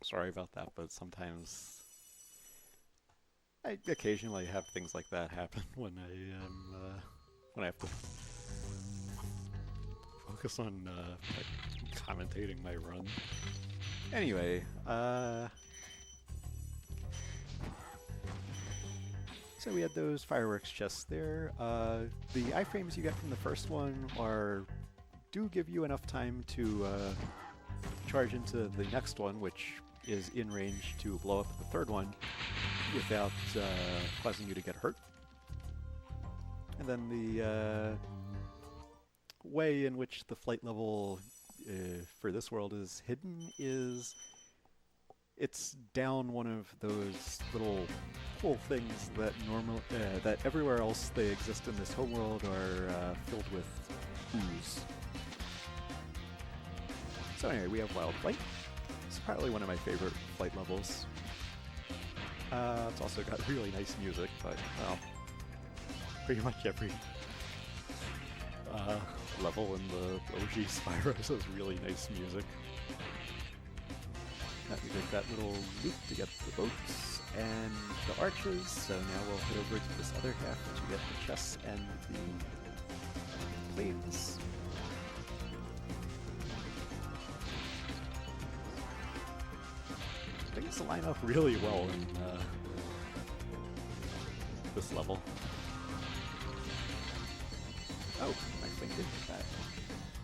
B: Sorry about that, but sometimes I occasionally have things like that happen when I have to focus on commentating my run. Anyway, so we had those fireworks chests there. The iframes you get from the first one do give you enough time to charge into the next one, which is in range to blow up the third one without causing you to get hurt. And then the way in which the flight level for this world is hidden is it's down one of those little hole things that that everywhere else they exist in this homeworld are filled with ooze. So anyway, we have Wild Flight. It's probably one of my favorite flight levels. It's also got really nice music, but well, pretty much every level in the OG Spyro has really nice music. We did that little loop to get the boats, and the arches. So now we'll head over to this other half to get the chests and the planes. Things line up really well in this level. Oh, my flame did hit that.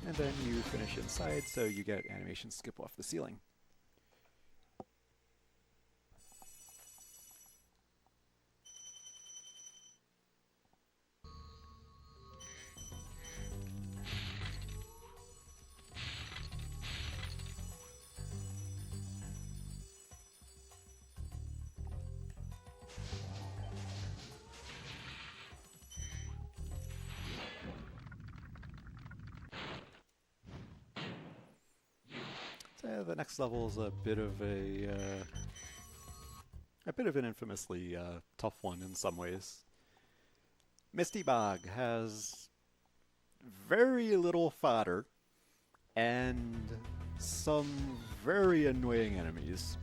B: And then you finish inside, so you get animation skip off the ceiling. So the next level is a bit of an infamously tough one in some ways. Misty Bog has very little fodder and some very annoying enemies.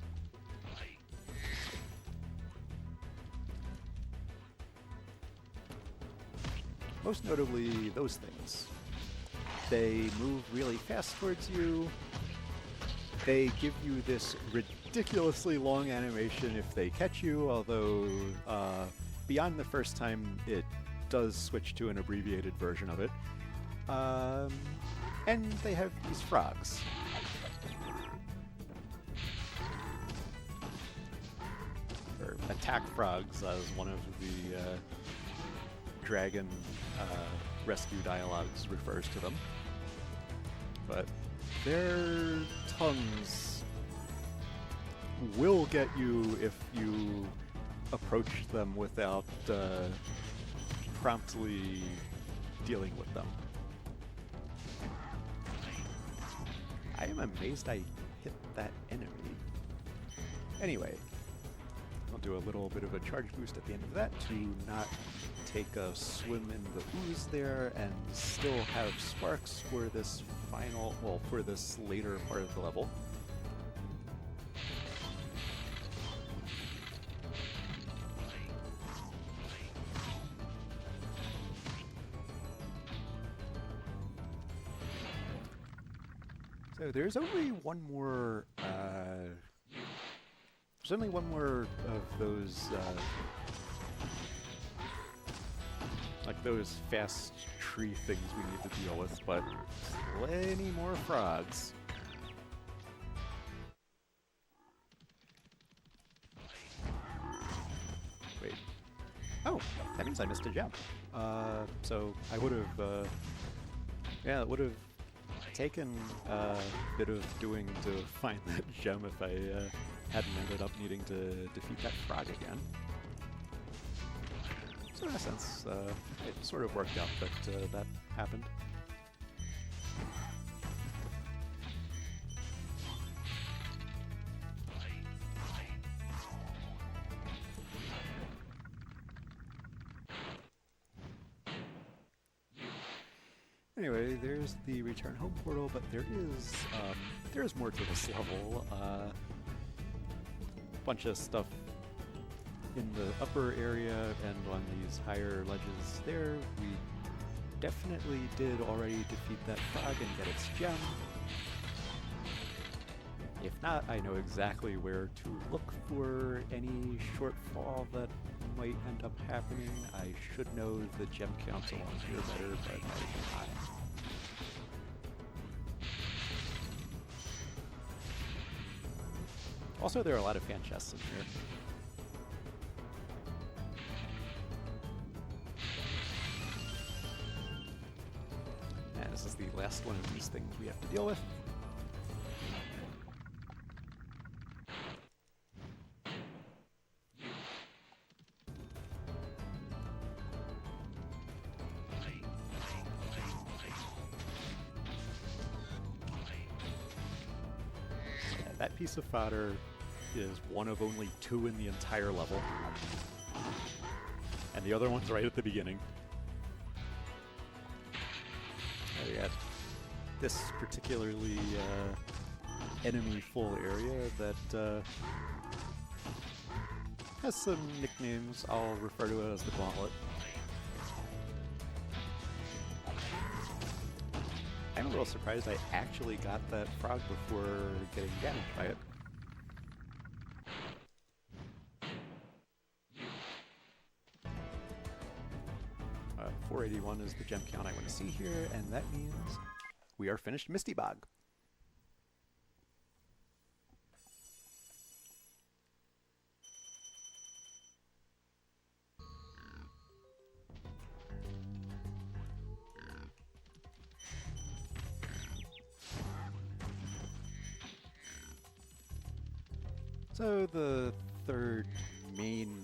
B: Most notably, those things. They move really fast towards you. They give you this ridiculously long animation if they catch you, although beyond the first time it does switch to an abbreviated version of it. And they have these frogs. Or attack frogs, as one of the dragon rescue dialogues refers to them. But their tongues will get you if you approach them without promptly dealing with them. I am amazed I hit that enemy. Anyway, I'll do a little bit of a charge boost at the end of that to not take a swim in the ooze there and still have sparks for this final, well, for this later part of the level. So there's only one more of those like those fast tree things we need to deal with, but plenty more frogs. Wait. Oh, that means I missed a gem. So I would have, yeah, it would have taken a bit of doing to find that gem if I hadn't ended up needing to defeat that frog again. So in a sense, it sort of worked out that that happened. Anyway, there's the return home portal, but there's more to this level. Bunch of stuff in the upper area and on these higher ledges there. We definitely did already defeat that frog and get its gem. If not, I know exactly where to look for any shortfall that might end up happening. I should know the gem counts along here better, but I do not. Also, there are a lot of fan chests in here. And this is the last one of these things we have to deal with. That piece of fodder is one of only 2 in the entire level. And the other one's right at the beginning. We got this particularly enemy-full area that has some nicknames. I'll refer to it as the Gauntlet. I'm a little surprised I actually got that frog before getting damaged by it. 481 is the gem count I want to see here, and that means we are finished Misty Bog. So the third main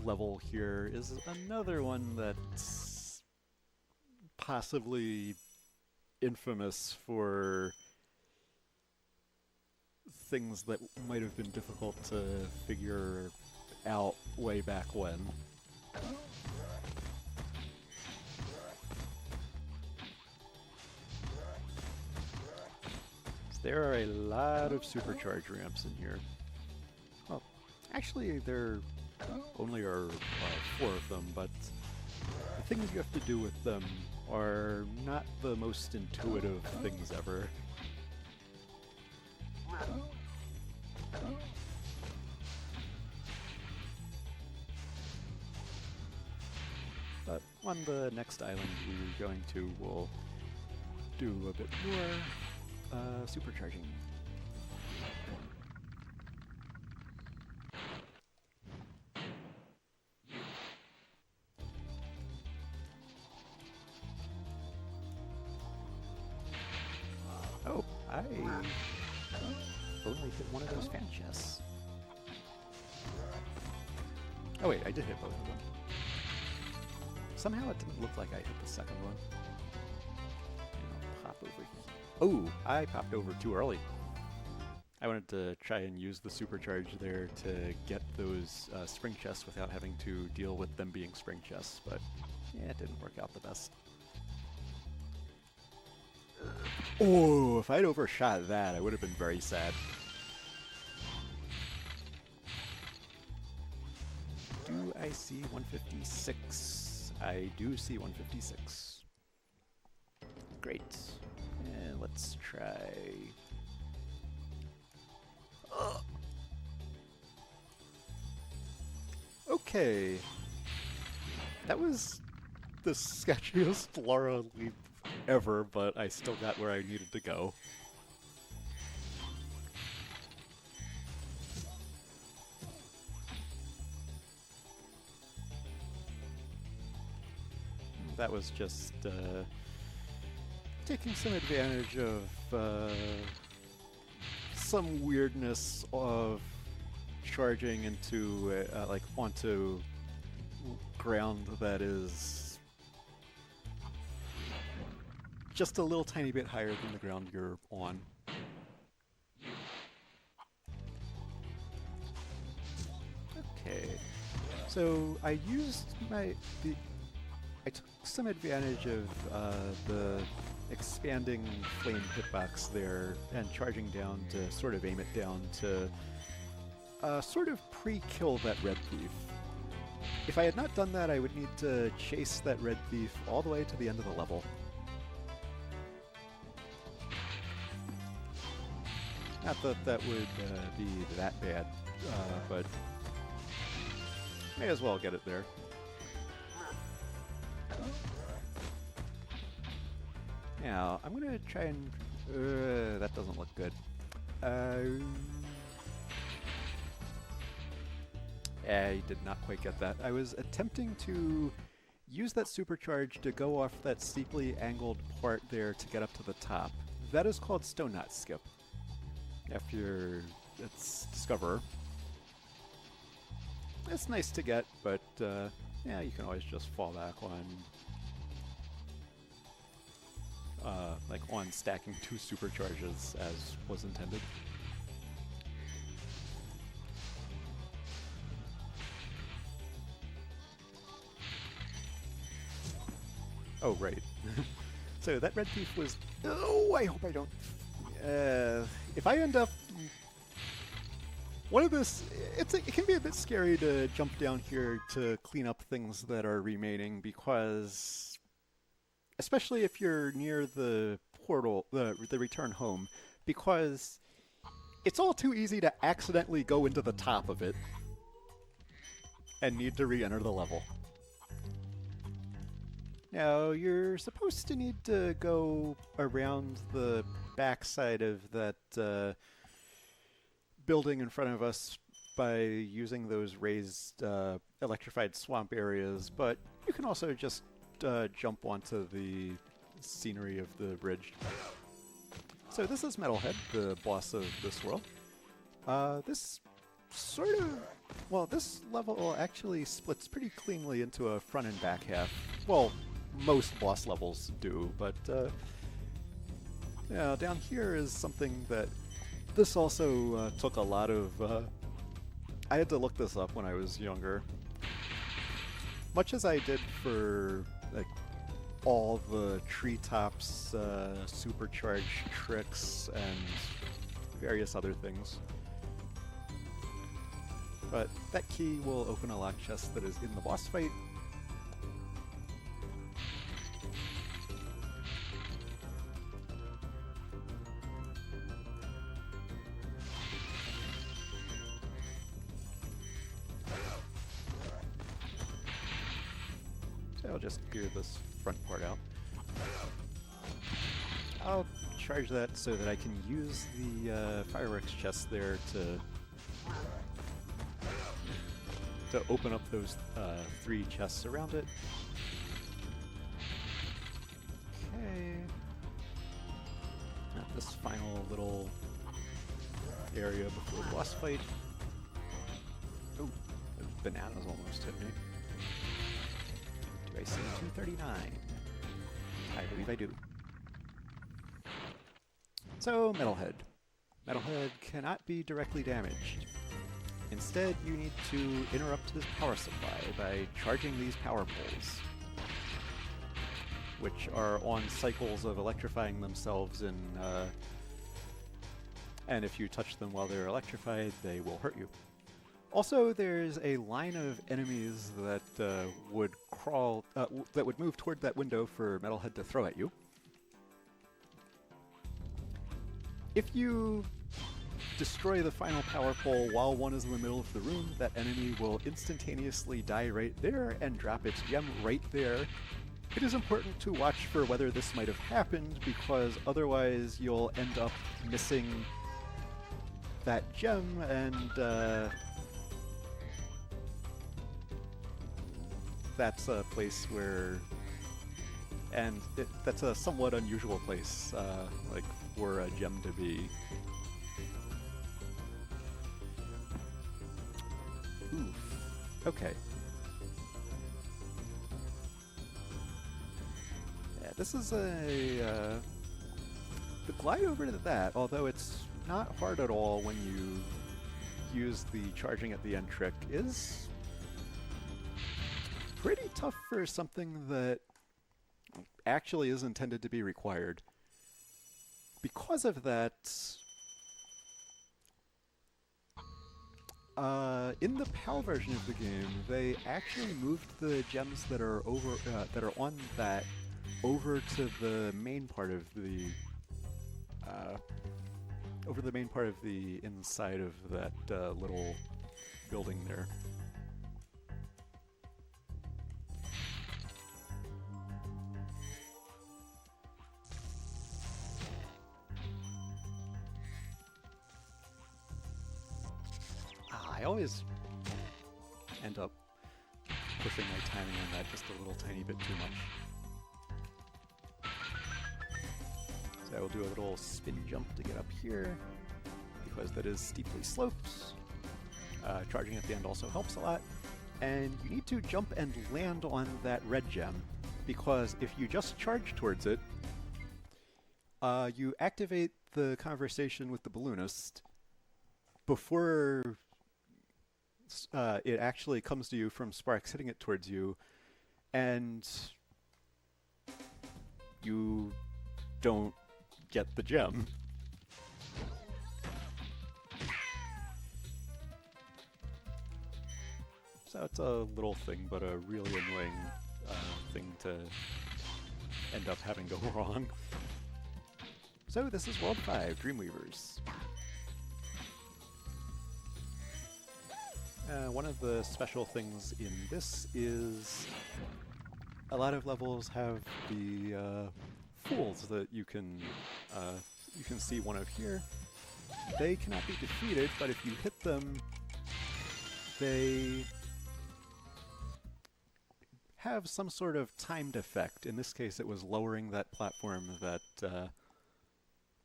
B: level here is another one that's possibly infamous for things that might have been difficult to figure out way back when. There are a lot of supercharge ramps in here. Well, actually there only are 4 of them, but the things you have to do with them are not the most intuitive things ever. But on the next island we're going to, we'll do a bit more supercharging. Oh, I only hit one of those fan chests. Oh wait, I did hit both of them. Somehow it didn't look like I hit the second one. I'll pop over here. Oh, I popped over too early. I wanted to try and use the supercharge there to get those spring chests without having to deal with them being spring chests, but yeah, it didn't work out the best. Oh, if I'd overshot that, I would have been very sad. Do I see 156? I do see 156. Great. And let's try... Okay. That was the sketchiest Lara leap ever, but I still got where I needed to go. That was just taking some advantage of some weirdness of charging into like onto ground that is just a little tiny bit higher than the ground you're on. Okay, so I used I took some advantage of the expanding flame hitbox there and charging down to sort of aim it down to sort of pre-kill that red thief. If I had not done that, I would need to chase that red thief all the way to the end of the level. Not that that would be that bad, but may as well get it there. Now, I'm going to try and... that doesn't look good. I did not quite get that. I was attempting to use that supercharge to go off that steeply angled part there to get up to the top. That is called Stone Knot Skip, after its discoverer. It's nice to get, but yeah, you can always just fall back on like on stacking 2 supercharges as was intended. Oh, right. So that red thief was... Oh, I hope I don't... if I end up one of this, it can be a bit scary to jump down here to clean up things that are remaining because, especially if you're near the portal, the return home, because it's all too easy to accidentally go into the top of it and need to re-enter the level. Now, you're supposed to need to go around the backside of that building in front of us by using those raised electrified swamp areas, but you can also just jump onto the scenery of the bridge. So this is Metalhead, the boss of this world. This sort of... Well, this level actually splits pretty cleanly into a front and back half. Well, most boss levels do, but yeah, down here is something that this also took a lot of... I had to look this up when I was younger. Much as I did for like all the treetops, supercharged tricks, and various other things. But that key will open a lock chest that is in the boss fight. So I'll just clear this front part out. I'll charge that so that I can use the fireworks chest there to open up those 3 chests around it. Okay. Now this final little area before the boss fight. Oh, those bananas almost hit me. Do I see 239? I believe I do. So, Metalhead. Metalhead cannot be directly damaged. Instead, you need to interrupt this power supply by charging these power poles, which are on cycles of electrifying themselves and if you touch them while they're electrified, they will hurt you. Also, there's a line of enemies that would move toward that window for Metalhead to throw at you. If you destroy the final power pole while one is in the middle of the room, that enemy will instantaneously die right there and drop its gem right there. It is important to watch for whether this might have happened, because otherwise you'll end up missing that gem, and that's a place where... And that's a somewhat unusual place, like, for a gem to be. Oof. Okay. Yeah, this is a... the glide over to that, although it's not hard at all when you use the charging at the end trick, is pretty tough for something that actually is intended to be required. Because of that, in the PAL version of the game, they actually moved the gems that are on that over to the main part of the inside of that little building there. I always end up pushing my timing on that just a little tiny bit too much. So I will do a little spin jump to get up here, because that is steeply sloped. Charging at the end also helps a lot. And you need to jump and land on that red gem, because if you just charge towards it, you activate the conversation with the balloonist before it actually comes to you from Sparks hitting it towards you, and you don't get the gem. So it's a little thing, but a really annoying thing to end up having go wrong. So this is World 5, Dreamweavers. One of the special things in this is a lot of levels have the fools that you can see one of here. They cannot be defeated, but if you hit them, they have some sort of timed effect. In this case, it was lowering that platform that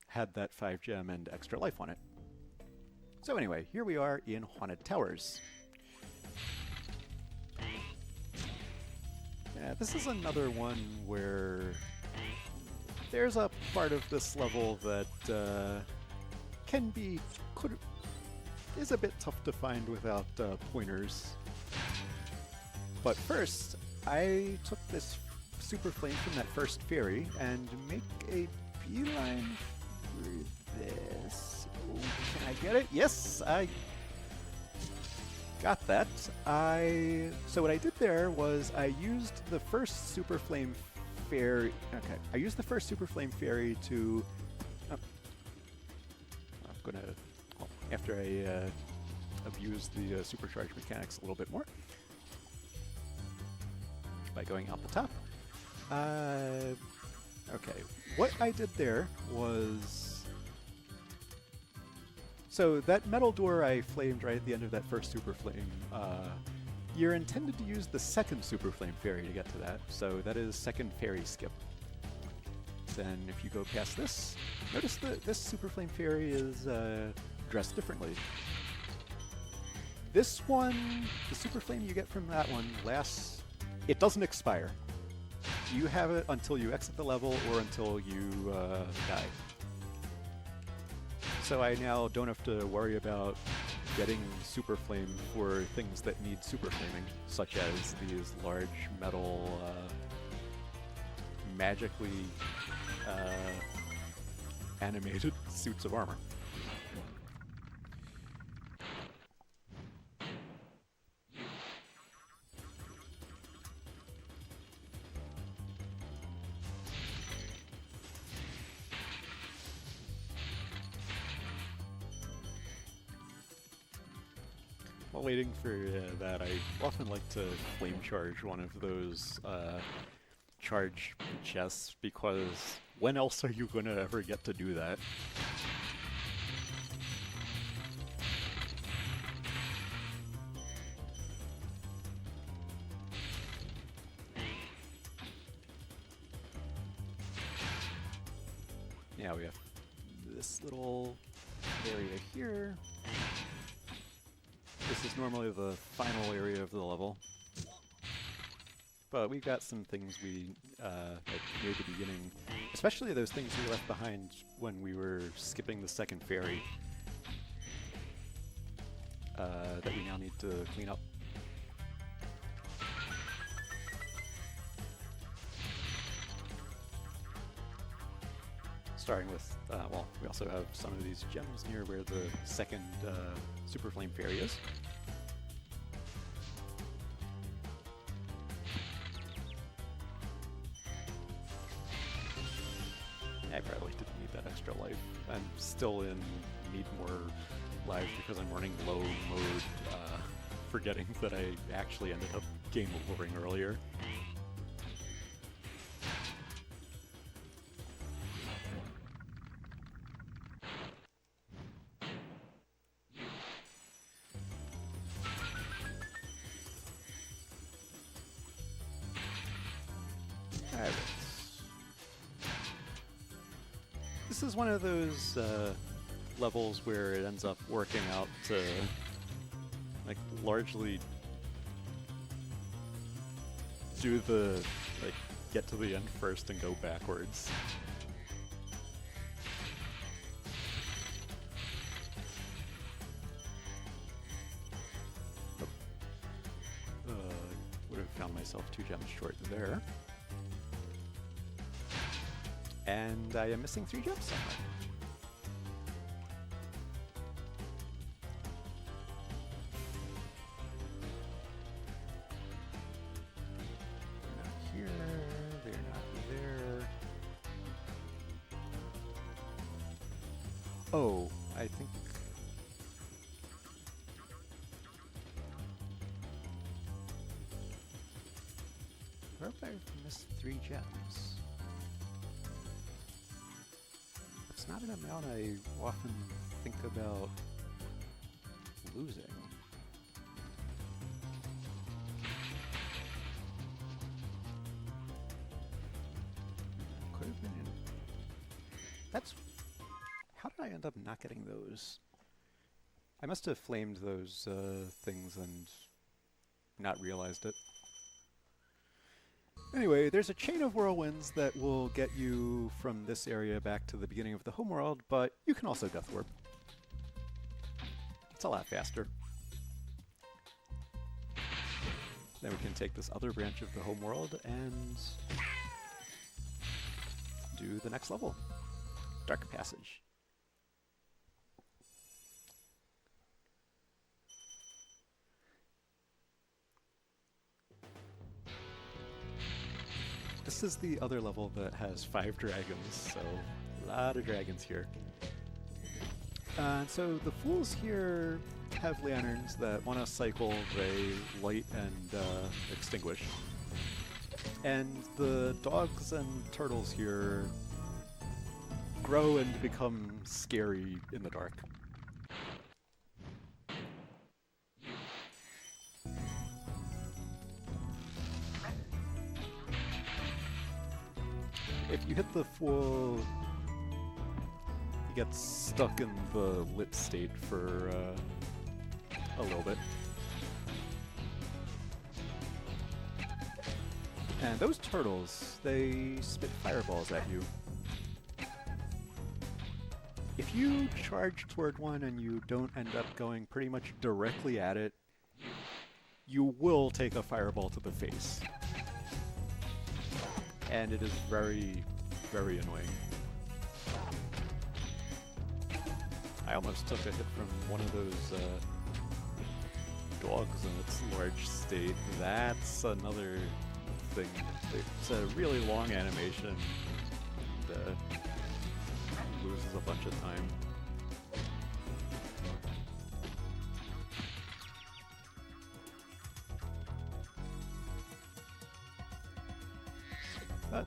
B: had that 5 gem and extra life on it. So anyway, here we are in Haunted Towers. This is another one where there's a part of this level that is a bit tough to find without pointers. But first, I took this super flame from that first fairy and make a beeline for this. Oh, can I get it? Yes, I got that. So what I did there was I used the first super flame fairy. Okay, I used the first super flame fairy to. I'm gonna after I abuse the supercharge mechanics a little bit more by going out the top. Okay, what I did there was, so that metal door I flamed right at the end of that first super flame, you're intended to use the second super flame fairy to get to that, so that is second fairy skip. Then if you go past this, notice that this super flame fairy is dressed differently. This one, the super flame you get from that one lasts, it doesn't expire. You have it until you exit the level or until you die. So I now don't have to worry about getting super flame for things that need super flaming, such as these large metal magically animated suits of armor. While waiting for that, I often like to flame charge one of those charge chests, because when else are you going to ever get to do that? Yeah, we have this little area here. This is normally the final area of the level, but we've got some things we like near the beginning, especially those things we left behind when we were skipping the second fairy, that we now need to clean up. Starting with, well, we also have some of these gems near where the second super flame fairy is. I probably didn't need that extra life. I'm still in need more lives because I'm running low mode, forgetting that I actually ended up game overing earlier. This is one of those levels where it ends up working out to like largely do the like get to the end first and go backwards. Would have found myself 2 gems short there. And I am missing 3 gems somewhere. Oh, I think... Where have I missed 3 gems? It's not an amount I often think about losing. Could have been... That's... How did I end up not getting those? I must have flamed those things and not realized it. Anyway, there's a chain of whirlwinds that will get you from this area back to the beginning of the homeworld, but you can also death warp. It's a lot faster. Then we can take this other branch of the homeworld and do the next level. Dark Passage. This is the other level that has 5 dragons, so a lot of dragons here. So the fools here have lanterns that want to cycle, they light and extinguish. And the dogs and turtles here grow and become scary in the dark. If you hit the fool, he gets stuck in the lit state for a little bit. And those turtles, they spit fireballs at you. If you charge toward one and you don't end up going pretty much directly at it, you will take a fireball to the face. And it is very, very annoying. I almost took a hit from one of those dogs in its large state. That's another thing. It's a really long animation and loses a bunch of time.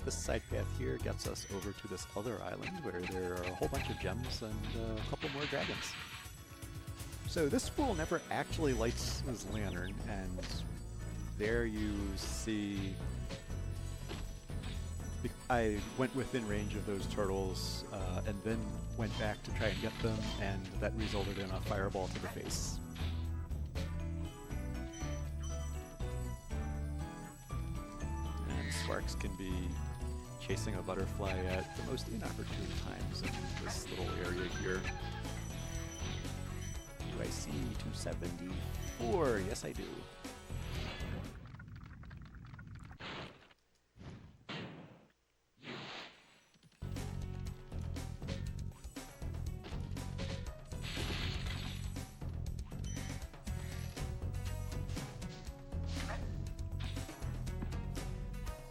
B: This side path here gets us over to this other island where there are a whole bunch of gems and a couple more dragons. So this fool never actually lights his lantern, and there you see... I went within range of those turtles and then went back to try and get them, and that resulted in a fireball to the face. And sparks can be chasing a butterfly at the most inopportune times in this little area here. Do I see 274? Yes, I do.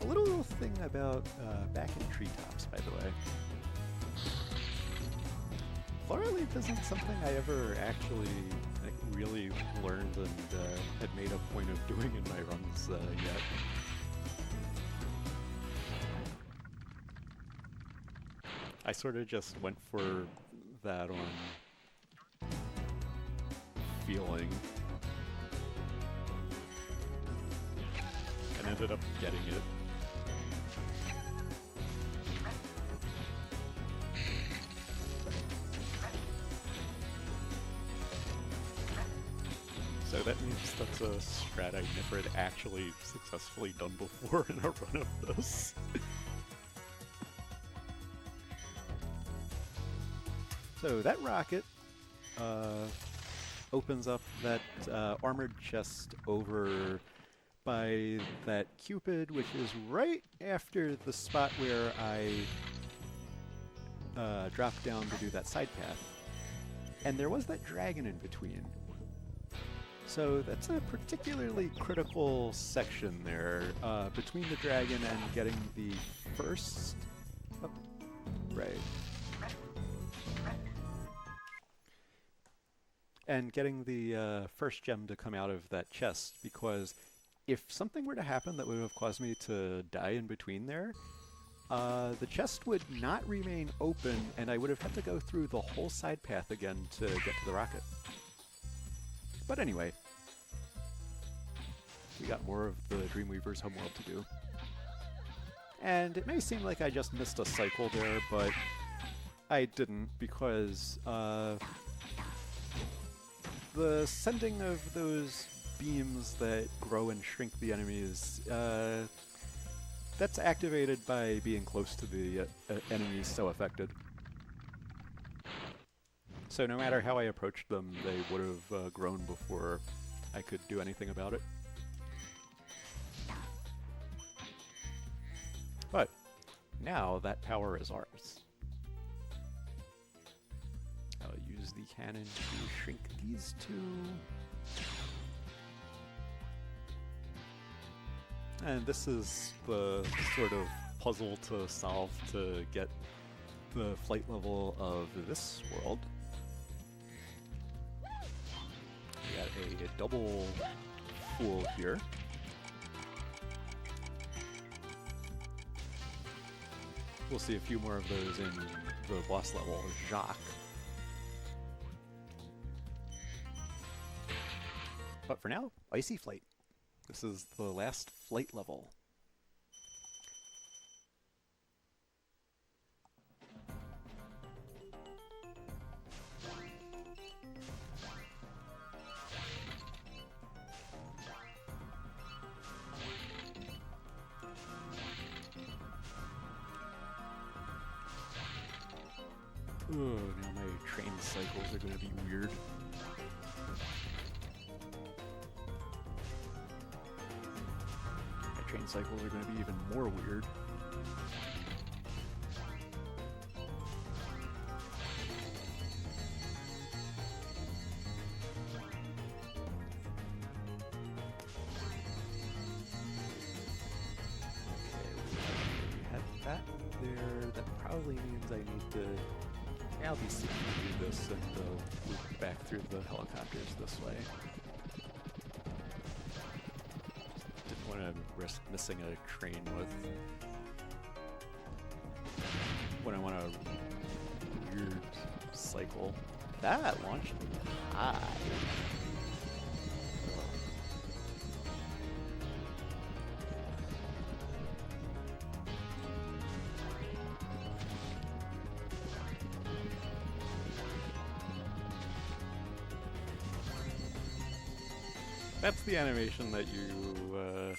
B: A little thing about back in treetops, by the way. Flora Leap isn't something I ever actually really learned and had made a point of doing in my runs yet. I sort of just went for that on feeling and ended up getting it. So that means that's a strat I never had actually successfully done before in a run of this. So that rocket opens up that armored chest over by that Cupid, which is right after the spot where I dropped down to do that side path. And there was that dragon in between. So that's a particularly critical section there, between the dragon and getting the first... Oh, right. and getting the first gem to come out of that chest, because if something were to happen that would have caused me to die in between there, the chest would not remain open, and I would have had to go through the whole side path again to get to the rocket. But anyway, we got more of the Dreamweaver's homeworld to do. And it may seem like I just missed a cycle there, but I didn't, because the sending of those beams that grow and shrink the enemies, that's activated by being close to the enemies so affected. So no matter how I approached them, they would have grown before I could do anything about it. But now that power is ours. I'll use the cannon to shrink these two. And this is the sort of puzzle to solve to get the flight level of this world. We got a double fool here. We'll see a few more of those in the boss level, Jacques. But for now, Icy Flight. This is the last flight level. Oh, now my train cycles are going to be weird. My train cycles are going to be even more weird. Probably means I need to... Yeah, I'll be seeking to do this and loop back through the helicopters this way. Didn't want to risk missing a train with... when I want a weird cycle. That launched high. That's the animation that you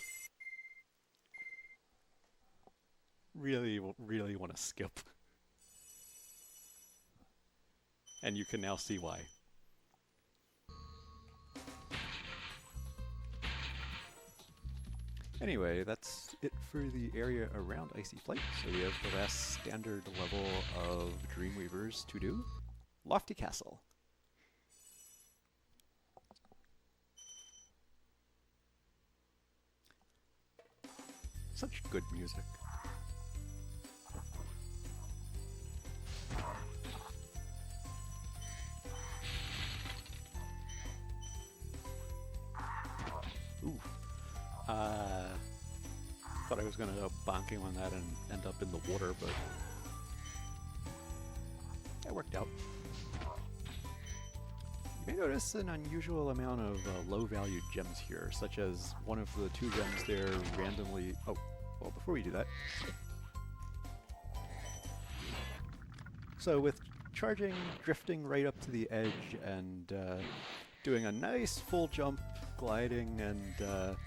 B: really want to skip. And you can now see why. Anyway, that's it for the area around Icy Flight. So we have the last standard level of Dreamweavers to do. Lofty Castle. Such good music. Ooh. Thought I was going to end up bonking on that and end up in the water, but that worked out. You may notice an unusual amount of low-value gems here, such as one of the two gems there randomly... Oh, well, before we do that... So with charging, drifting right up to the edge, and doing a nice full jump, gliding, and... let's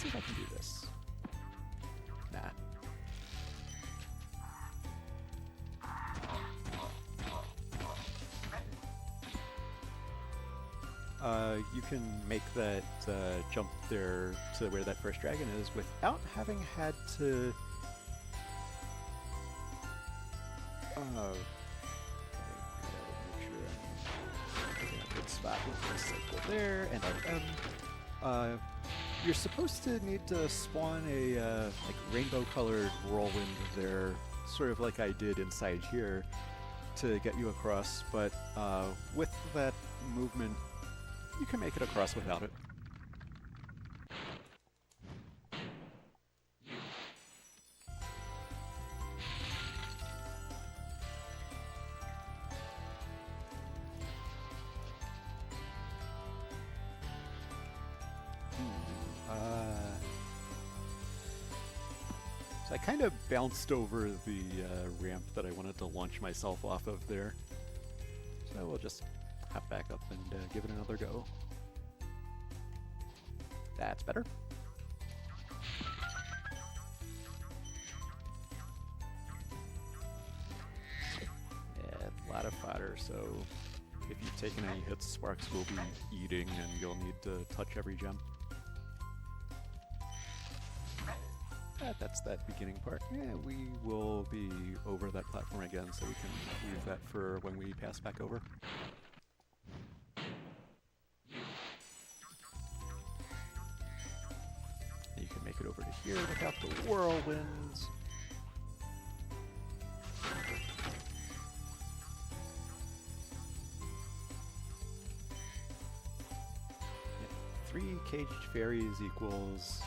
B: see if I can do this. Nah. You can make that jump there to where that first dragon is without having had to... make sure I'm in a good spot with this cycle there, and I am. You're supposed to need to spawn a like rainbow-colored whirlwind there, sort of like I did inside here, to get you across, but with that movement, you can make it across without it. So I kind of bounced over the ramp that I wanted to launch myself off of there. So we'll just hop back up and give it another go. That's better. Yeah, a lot of fodder, so if you've taken any hits, Sparks will be eating and you'll need to touch every gem. That's that beginning part. Yeah, we will be over that platform again, so we can leave that for when we pass back over. You can make it over to here without the whirlwinds. Yeah, 3 caged fairies equals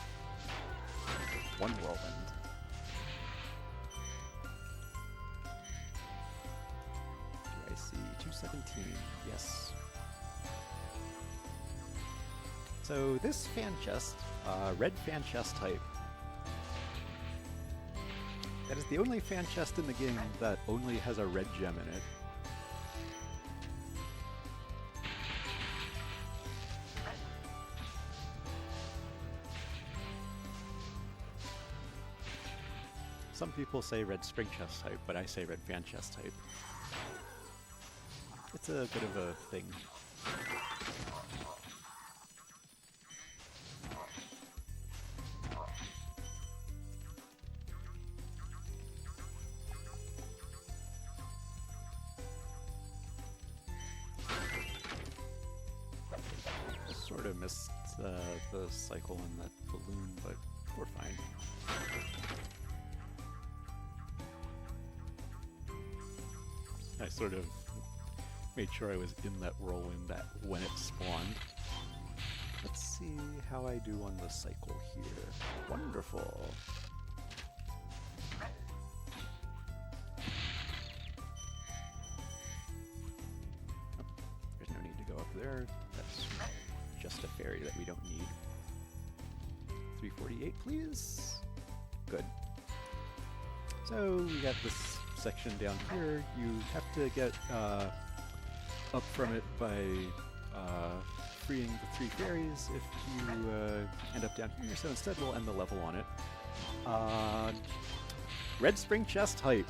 B: 1 whirlwind. Do I see 217? Yes. So this fan chest, red fan chest type, that is the only fan chest in the game that only has a red gem in it. Some people say red spring chest type, but I say red fan chest type. It's a bit of a thing. Sort of missed the cycle in that balloon, but we're fine. I sort of made sure I was in that whirlwind when it spawned. Let's see how I do on the cycle here. Wonderful. Oh, there's no need to go up there. That's just a fairy that we don't need. 348, please. Good. So we got this section down here. You have to get up from it by freeing the 3 fairies if you end up down here. So instead we'll end the level on it. Red spring chest type.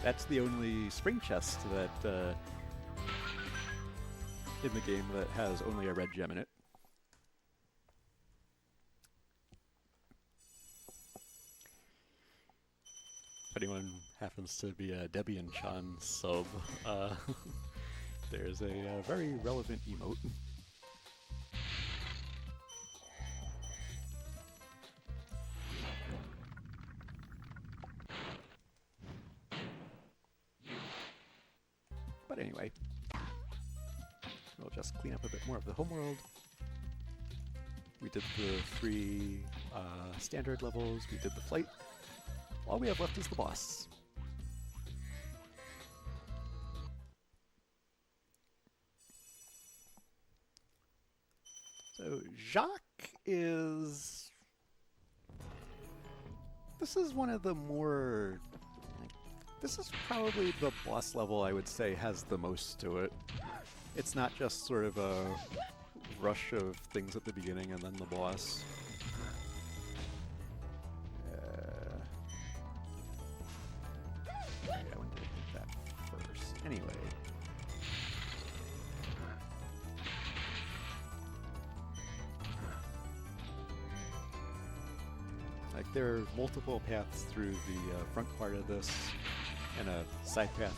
B: That's the only spring chest that in the game that has only a red gem in it. If anyone happens to be a Debian Chan sub, there's a very relevant emote. But anyway, we'll just clean up a bit more of the homeworld. We did the 3 standard levels, we did the flight. All we have left is the boss. So Jacques is... This is one of the more... This is probably the boss level I would say has the most to it. It's not just sort of a rush of things at the beginning and then the boss. I wanted to hit that first. Anyway. Like, there are multiple paths through the front part of this, and a side path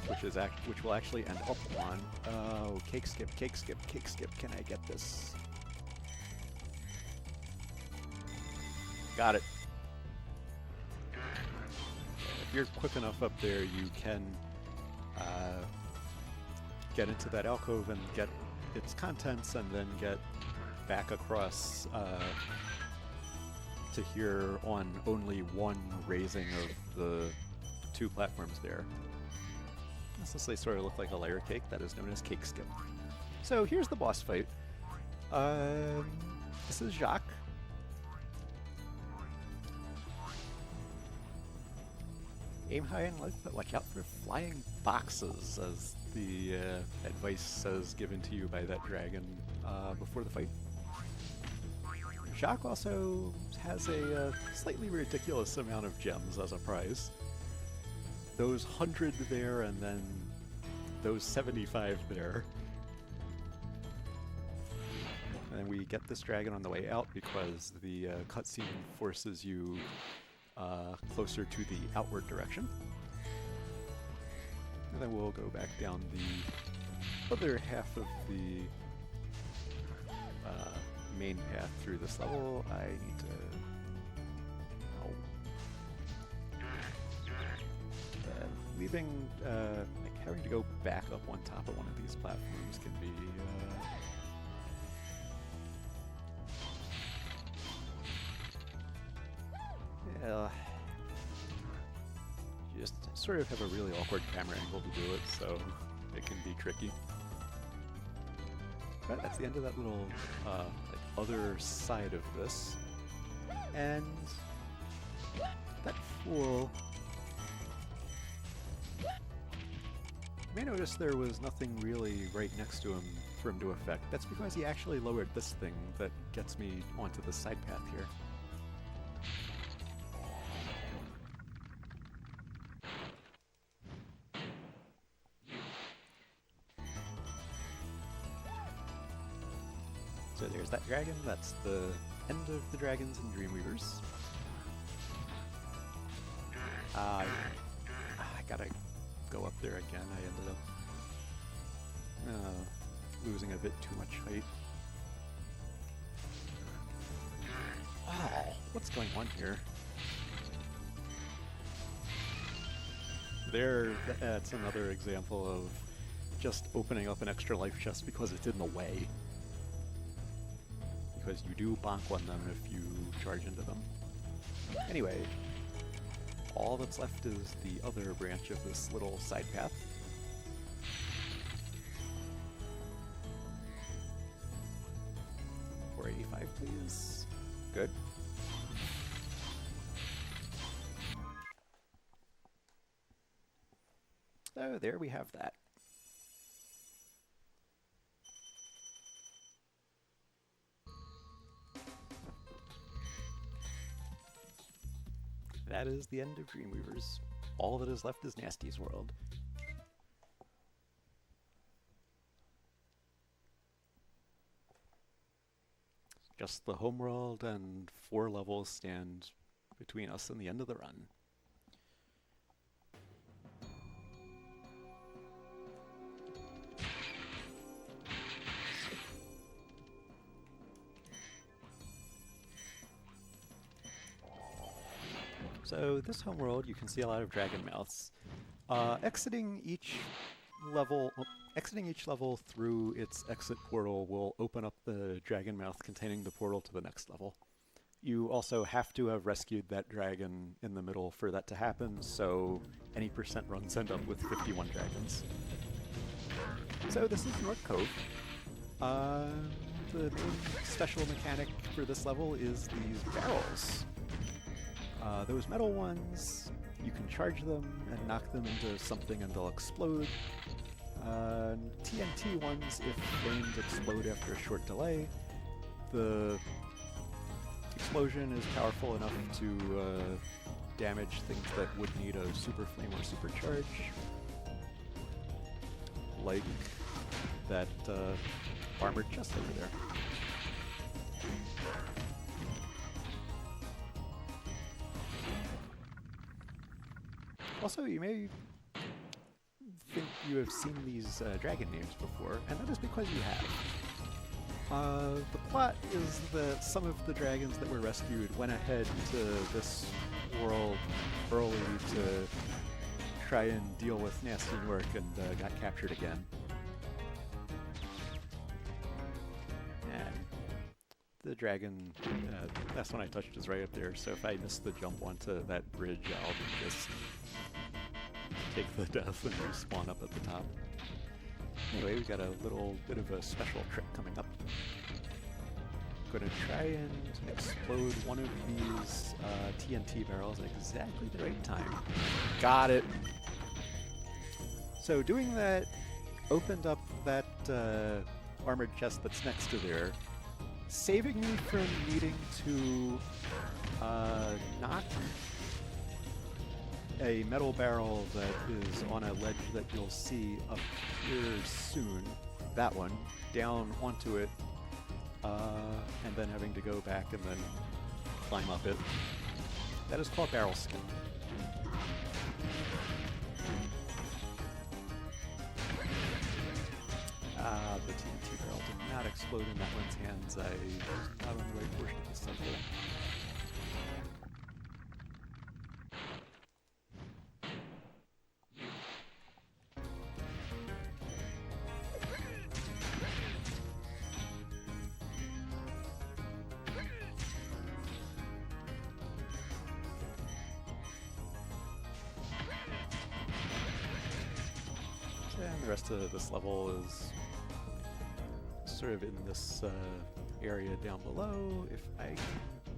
B: which will actually end up on. Oh, cake skip, cake skip, cake skip. Can I get this? Got it. If you're quick enough up there, you can get into that alcove and get its contents, and then get back across to here on only one raising of the two platforms there. They sort of look like a layer cake that is known as cake skip. So here's the boss fight. This is Jacques. Aim high and low, but watch out for flying boxes, as the advice says given to you by that dragon before the fight. Jacques also has a slightly ridiculous amount of gems as a prize. Those 100 there, and then those 75 there. And we get this dragon on the way out because the cutscene forces you closer to the outward direction. And then we'll go back down the other half of the main path through this level. I need to... leaving, like having to go back up on top of one of these platforms can be yeah, you just sort of have a really awkward camera angle to do it, so it can be tricky. But that's the end of that little like other side of this, and that fool. You may notice there was nothing really right next to him for him to affect. That's because he actually lowered this thing that gets me onto the side path here. So there's that dragon. That's the end of the dragons and Dreamweavers. I gotta go up there again. I ended up losing a bit too much height. Wow, what's going on here? That's another example of just opening up an extra life chest because it's in the way. Because you do bonk on them if you charge into them. Anyway, all that's left is the other branch of this little side path. $485, please. Good. So there we have that. That is the end of Dreamweavers. All that is left is Nasty's world. Just the homeworld and 4 levels stand between us and the end of the run. So this homeworld, you can see a lot of dragon mouths. Exiting each level through its exit portal will open up the dragon mouth containing the portal to the next level. You also have to have rescued that dragon in the middle for that to happen, so any percent runs end up with 51 dragons. So this is North Cove. The main special mechanic for this level is these barrels. Those metal ones, you can charge them and knock them into something and they'll explode. TNT ones, if flamed, explode after a short delay. The explosion is powerful enough to damage things that would need a super flame or supercharge. Like that armored chest over there. Also, you may think you have seen these dragon names before, and that is because you have. The plot is that some of the dragons that were rescued went ahead to this world early to try and deal with nasty Nork and got captured again. And the dragon, that's when I touched, is right up there, so if I miss the jump onto that bridge, I'll just take the death and respawn up at the top. Anyway, we've got a little bit of a special trick coming up. I'm going to try and explode one of these TNT barrels at exactly the right time. Got it! So doing that opened up that armored chest that's next to there, saving me from needing to knock a metal barrel that is on a ledge that you'll see up here soon, that one, down onto it, and then having to go back and then climb up it. That is called barrel skin. The TNT barrel did not explode in that one's hands. I was not on the right portion of the cycle. And the rest of this level is sort of in this area down below. If I can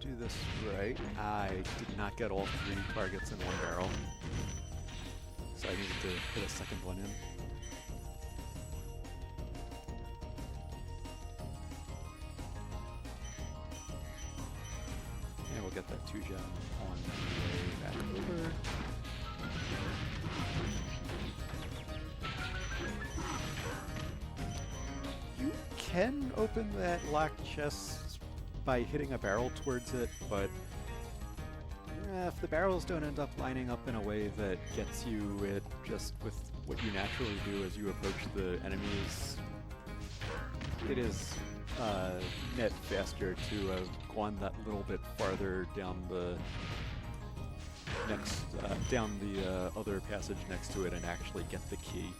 B: do this right, I did not get all 3 targets in one barrel, so I needed to put a second one in. And we'll get that 2 gem on the way back over. You can open that locked chest by hitting a barrel towards it, but if the barrels don't end up lining up in a way that gets you it just with what you naturally do as you approach the enemies, it is net faster to have gone that little bit farther down the next down the other passage next to it and actually get the key.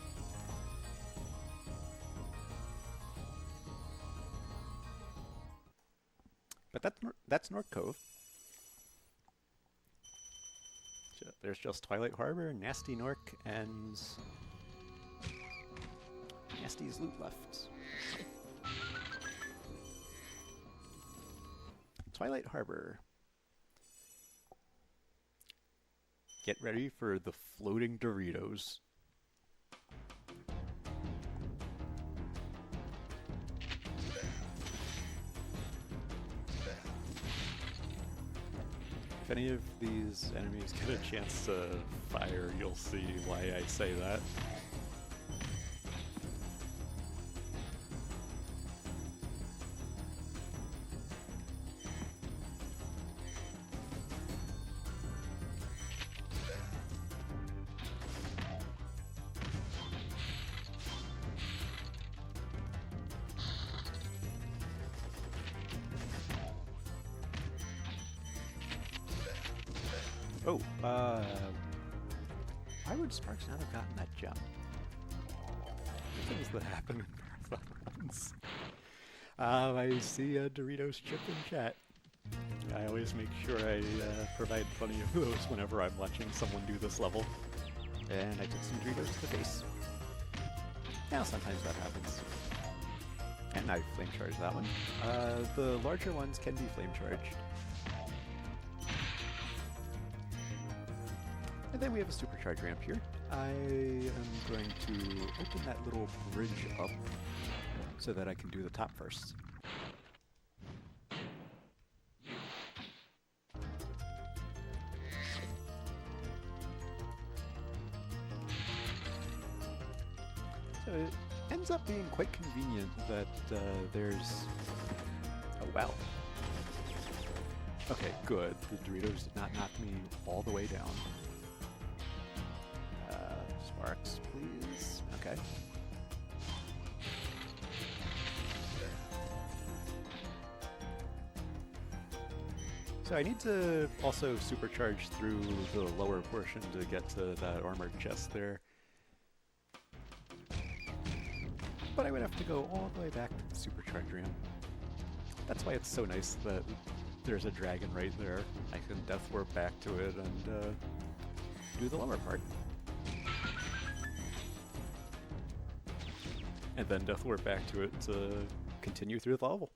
B: But that's North Cove. There's just Twilight Harbor, Nasty Nork, and Nasty's loot left. Twilight Harbor. Get ready for the floating Doritos. If any of these enemies get a chance to fire, you'll see why I say that. Oh, why would Sparks not have gotten that gem? Things that happen in marathon runs. I see a Doritos chip in chat. I always make sure I provide plenty of those whenever I'm watching someone do this level. And I took some Doritos to the face. Yeah, sometimes that happens. And I flame charged that one. The larger ones can be flame charged. And then we have a supercharge ramp here. I am going to open that little bridge up so that I can do the top first. So it ends up being quite convenient that there's a well. Okay, good. The Doritos did not knock me all the way down. Sparks, please. Okay. So I need to also supercharge through the lower portion to get to that armored chest there. But I would have to go all the way back to the supercharge ramp. That's why it's so nice that there's a dragon right there. I can death warp back to it and do the lower part. And then death warp back to it to continue through the level.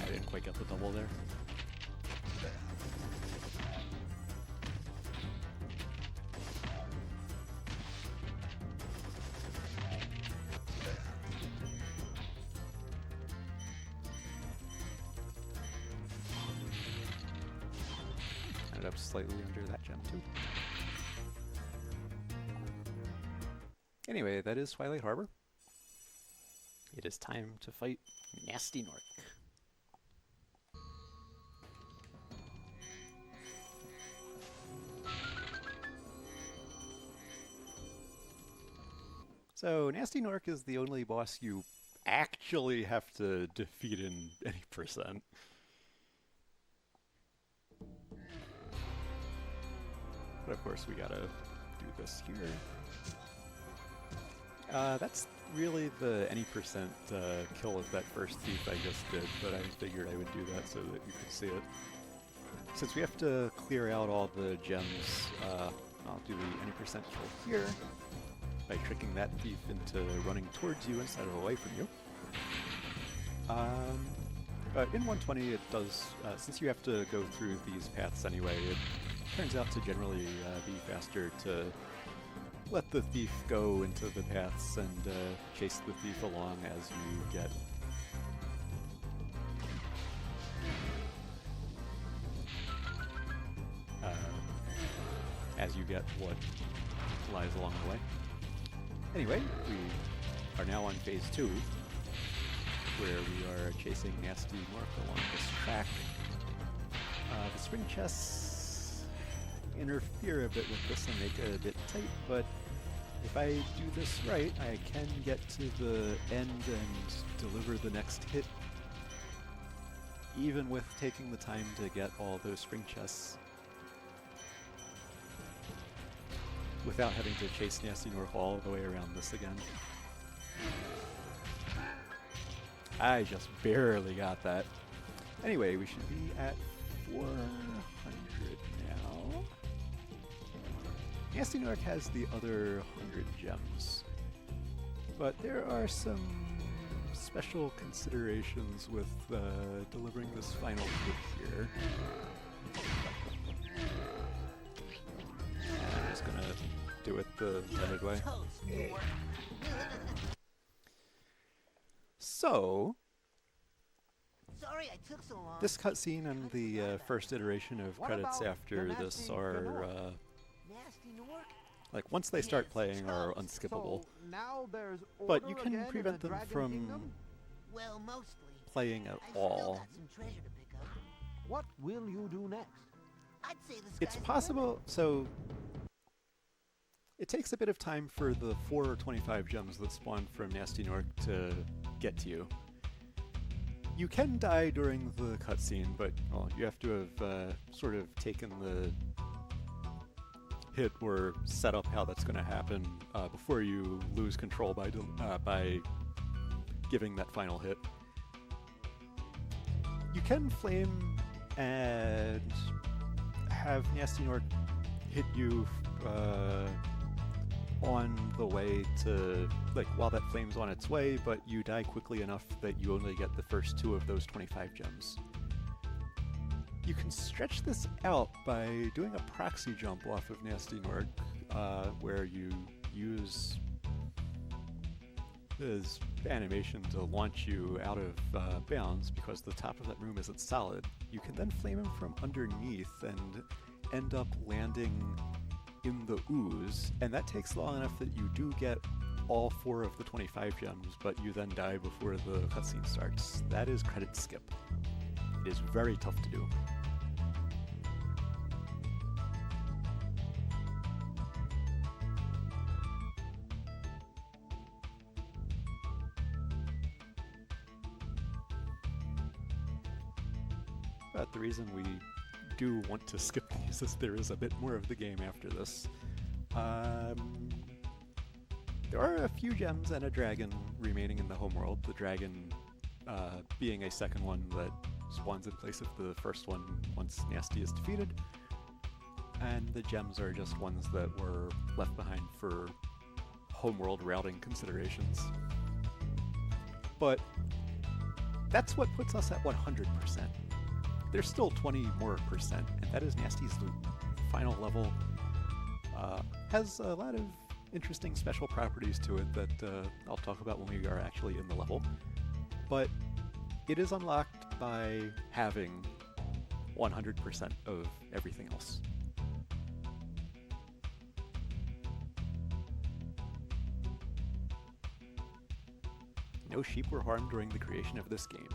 B: I didn't quite get the double there. Ended up slightly under that gem too. Anyway, that is Twilight Harbor. It is time to fight Nasty Nork. So, Nasty Nork is the only boss you actually have to defeat in any percent. But of course, we gotta do this here. That's really the any percent kill of that first thief I just did, but I figured I would do that so that you could see it. Since we have to clear out all the gems, I'll do the any percent kill here by tricking that thief into running towards you instead of away from you. But in 120 it does, since you have to go through these paths anyway, it turns out to generally be faster to let the thief go into the paths and chase the thief along as you get what lies along the way. Anyway, we are now on phase 2, where we are chasing Nasty Nork along this track. The spring chests interfere a bit with this and make it a bit tight, but if I do this right, I can get to the end and deliver the next hit, even with taking the time to get all those spring chests, without having to chase Nasty Nork all the way around this again. I just barely got that. Anyway, we should be at 400 now. Nasty Nork has the other 100 gems, but there are some special considerations with delivering this final hit here. I'm just gonna do it the intended way. So,
C: Sorry I took so long.
B: this cutscene and the first iteration of
D: What
B: credits
D: about
B: after
D: the
B: this
D: nasty
B: are,
C: Nasty Nork?
B: like, once they start
C: Yes,
B: playing, are
C: toast.
B: unskippable.
D: So now there's
B: But
D: order
B: you can
D: again in
B: prevent
D: the
B: them
D: Dragon
B: from
D: Kingdom?
C: Well, mostly.
B: playing at
C: I still
B: all.
C: got some treasure to pick up.
D: What will you do next?
C: I'd say the
B: It's
C: sky's the
B: possible, so it takes a bit of time for the 4 or 25 gems that spawn from Nasty Nork to get to you. You can die during the cutscene, but well, you have to have sort of taken the hit or set up how that's going to happen before you lose control by giving that final hit. You can flame and have Nasty Nork hit you on the way to, like, while that flame's on its way, but you die quickly enough that you only get the first 2 of those 25 gems. You can stretch this out by doing a proxy jump off of Nasty Nork, where you use his animation to launch you out of bounds because the top of that room isn't solid. You can then flame him from underneath and end up landing in the ooze, and that takes long enough that you do get all 4 of the 25 gems, but you then die before the cutscene starts. That is credit skip. It is very tough to do. But the reason we do want to skip these is there is a bit more of the game after this. There are a few gems and a dragon remaining in the homeworld, the dragon being a second one that spawns in place of the first one once Nasty is defeated, and the gems are just ones that were left behind for homeworld routing considerations. But that's what puts us at 100%. There's still 20 more percent, and that is Nasty's loot. Final level has a lot of interesting special properties to it that I'll talk about when we are actually in the level. But it is unlocked by having 100% of everything else. No sheep were harmed during the creation of this game.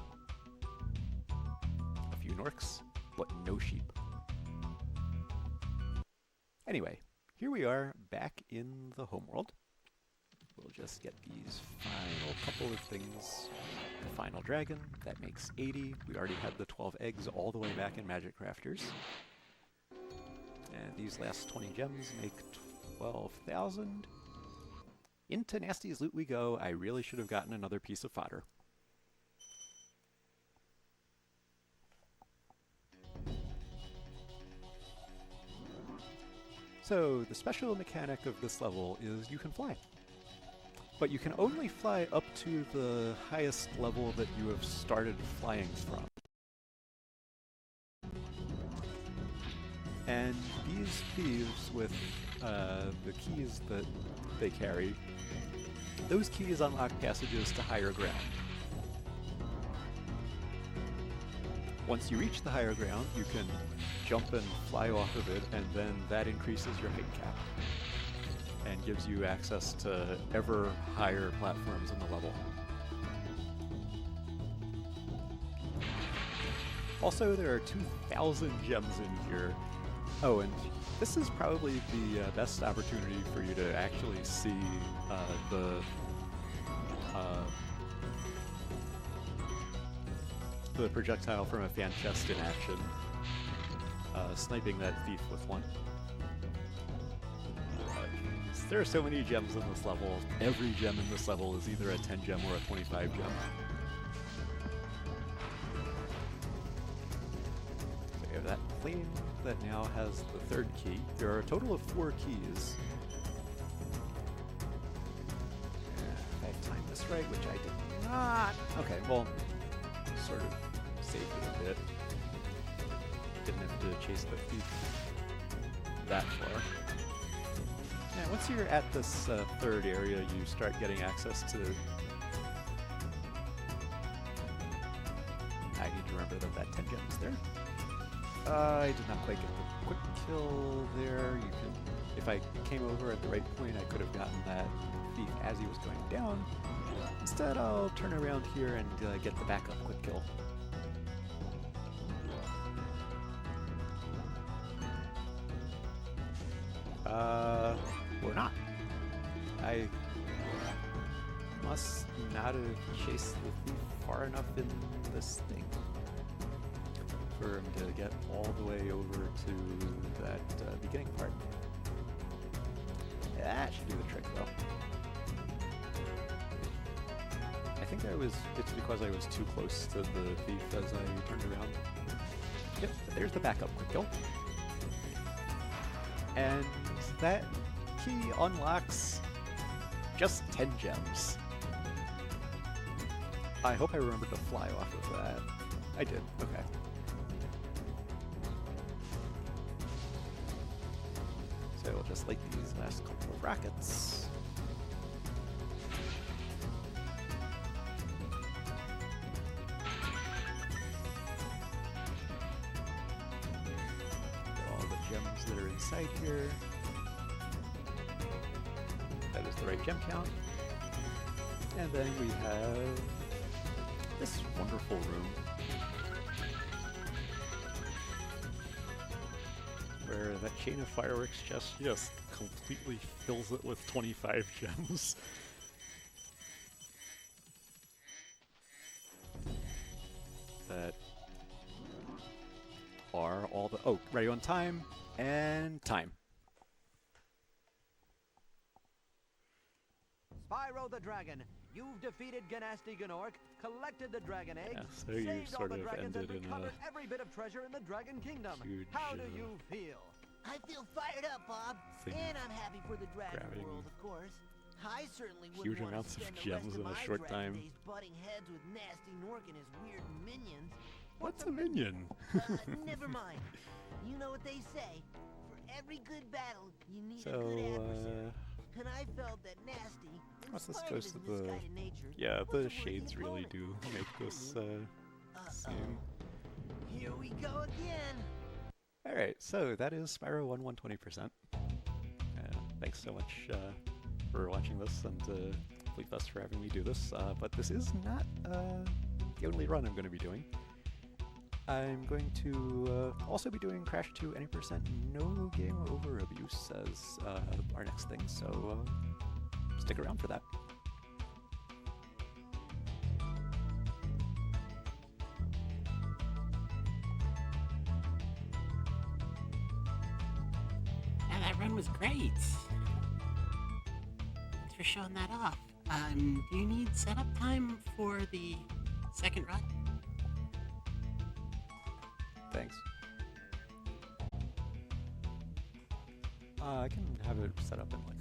B: A few Norks, but no sheep. Anyway, here we are back in the homeworld. We'll just get these final couple of things. The final dragon, that makes 80. We already had the 12 eggs all the way back in Magic Crafters. And these last 20 gems make 12,000. Into Nasty's loot we go. I really should have gotten another piece of fodder. So, the special mechanic of this level is you can fly. But you can only fly up to the highest level that you have started flying from. And these thieves with the keys that they carry, those keys unlock passages to higher ground. Once you reach the higher ground, you can jump and fly off of it, and then that increases your height cap and gives you access to ever higher platforms in the level. Also, there are 2,000 gems in here. Oh, and this is probably the best opportunity for you to actually see the projectile from a fan chest in action, sniping that thief with one. There are so many gems in this level. Every gem in this level is either a 10 gem or a 25 gem. So we have that flame that now has the 3rd key. There are a total of 4 keys. If I timed this right, which I did not. Okay, well, sort of saved it a bit. Didn't have to chase the thief that far. Now, once you're at this 3rd area, you start getting access to... I need to remember that 10 gems there. I did not quite get the quick kill there. You can, if I came over at the right point, I could have gotten that thief as he was going down. Instead, I'll turn around here and get the backup quick kill. Or not. I must not have chased the thief far enough in this thing for him to get all the way over to that beginning part. That should do the trick, though. I think it's because I was too close to the thief as I turned around. Yep, there's the backup quick kill. And that key unlocks just 10 gems. I hope I remembered to fly off of that. I did, okay. So we'll just light these last couple of rockets. Get all the gems that are inside here. the right gem count. And then we have this wonderful room where that chain of fireworks just completely fills it with 25 gems. That are all the... Oh, ready on time, and time.
D: Spyro the Dragon, you've defeated Ganasty Gnorc, collected the dragon eggs,
B: Yeah, so you
D: saved all
B: sort
D: the
B: of
D: dragons, and
B: ended in
D: recovered
B: a
D: every bit of treasure in the Dragon Kingdom.
B: huge,
D: How do you feel?
C: I feel fired up, Bob.
B: thing
C: And I'm happy for the dragon
B: grabbing
C: world, of course. I certainly
B: huge
C: wouldn't want
B: amounts
C: to
B: of
C: spend the
B: gems
C: rest
B: in
C: of
B: a
C: my
B: short
C: dragon
B: time.
C: days butting heads with Nasty Nork and his weird minions.
B: What's a minion?
C: Never mind. You know what they say. For every good battle, you need a
B: So,
C: good adversary. And I felt that Nasty, in
B: what's this
C: spite
B: goes
C: of
B: to
C: his
B: the...
C: misguided nature,
B: Yeah,
C: was a
B: the
C: worthy
B: shades really
C: opponent.
B: do make this
C: Uh-oh.
B: seem...
C: Here we go again.
B: Alright, so that is Spyro 120%. Thanks so much for watching this, and Fleet Best for having me do this. But this is not the only run I'm going to be doing. I'm going to also be doing Crash 2 any percent no game over abuse as our next thing, so stick around for that.
A: Yeah, that run was great. Thanks for showing that off. Do you need setup time for the second run?
B: Thanks. I can have it set up in like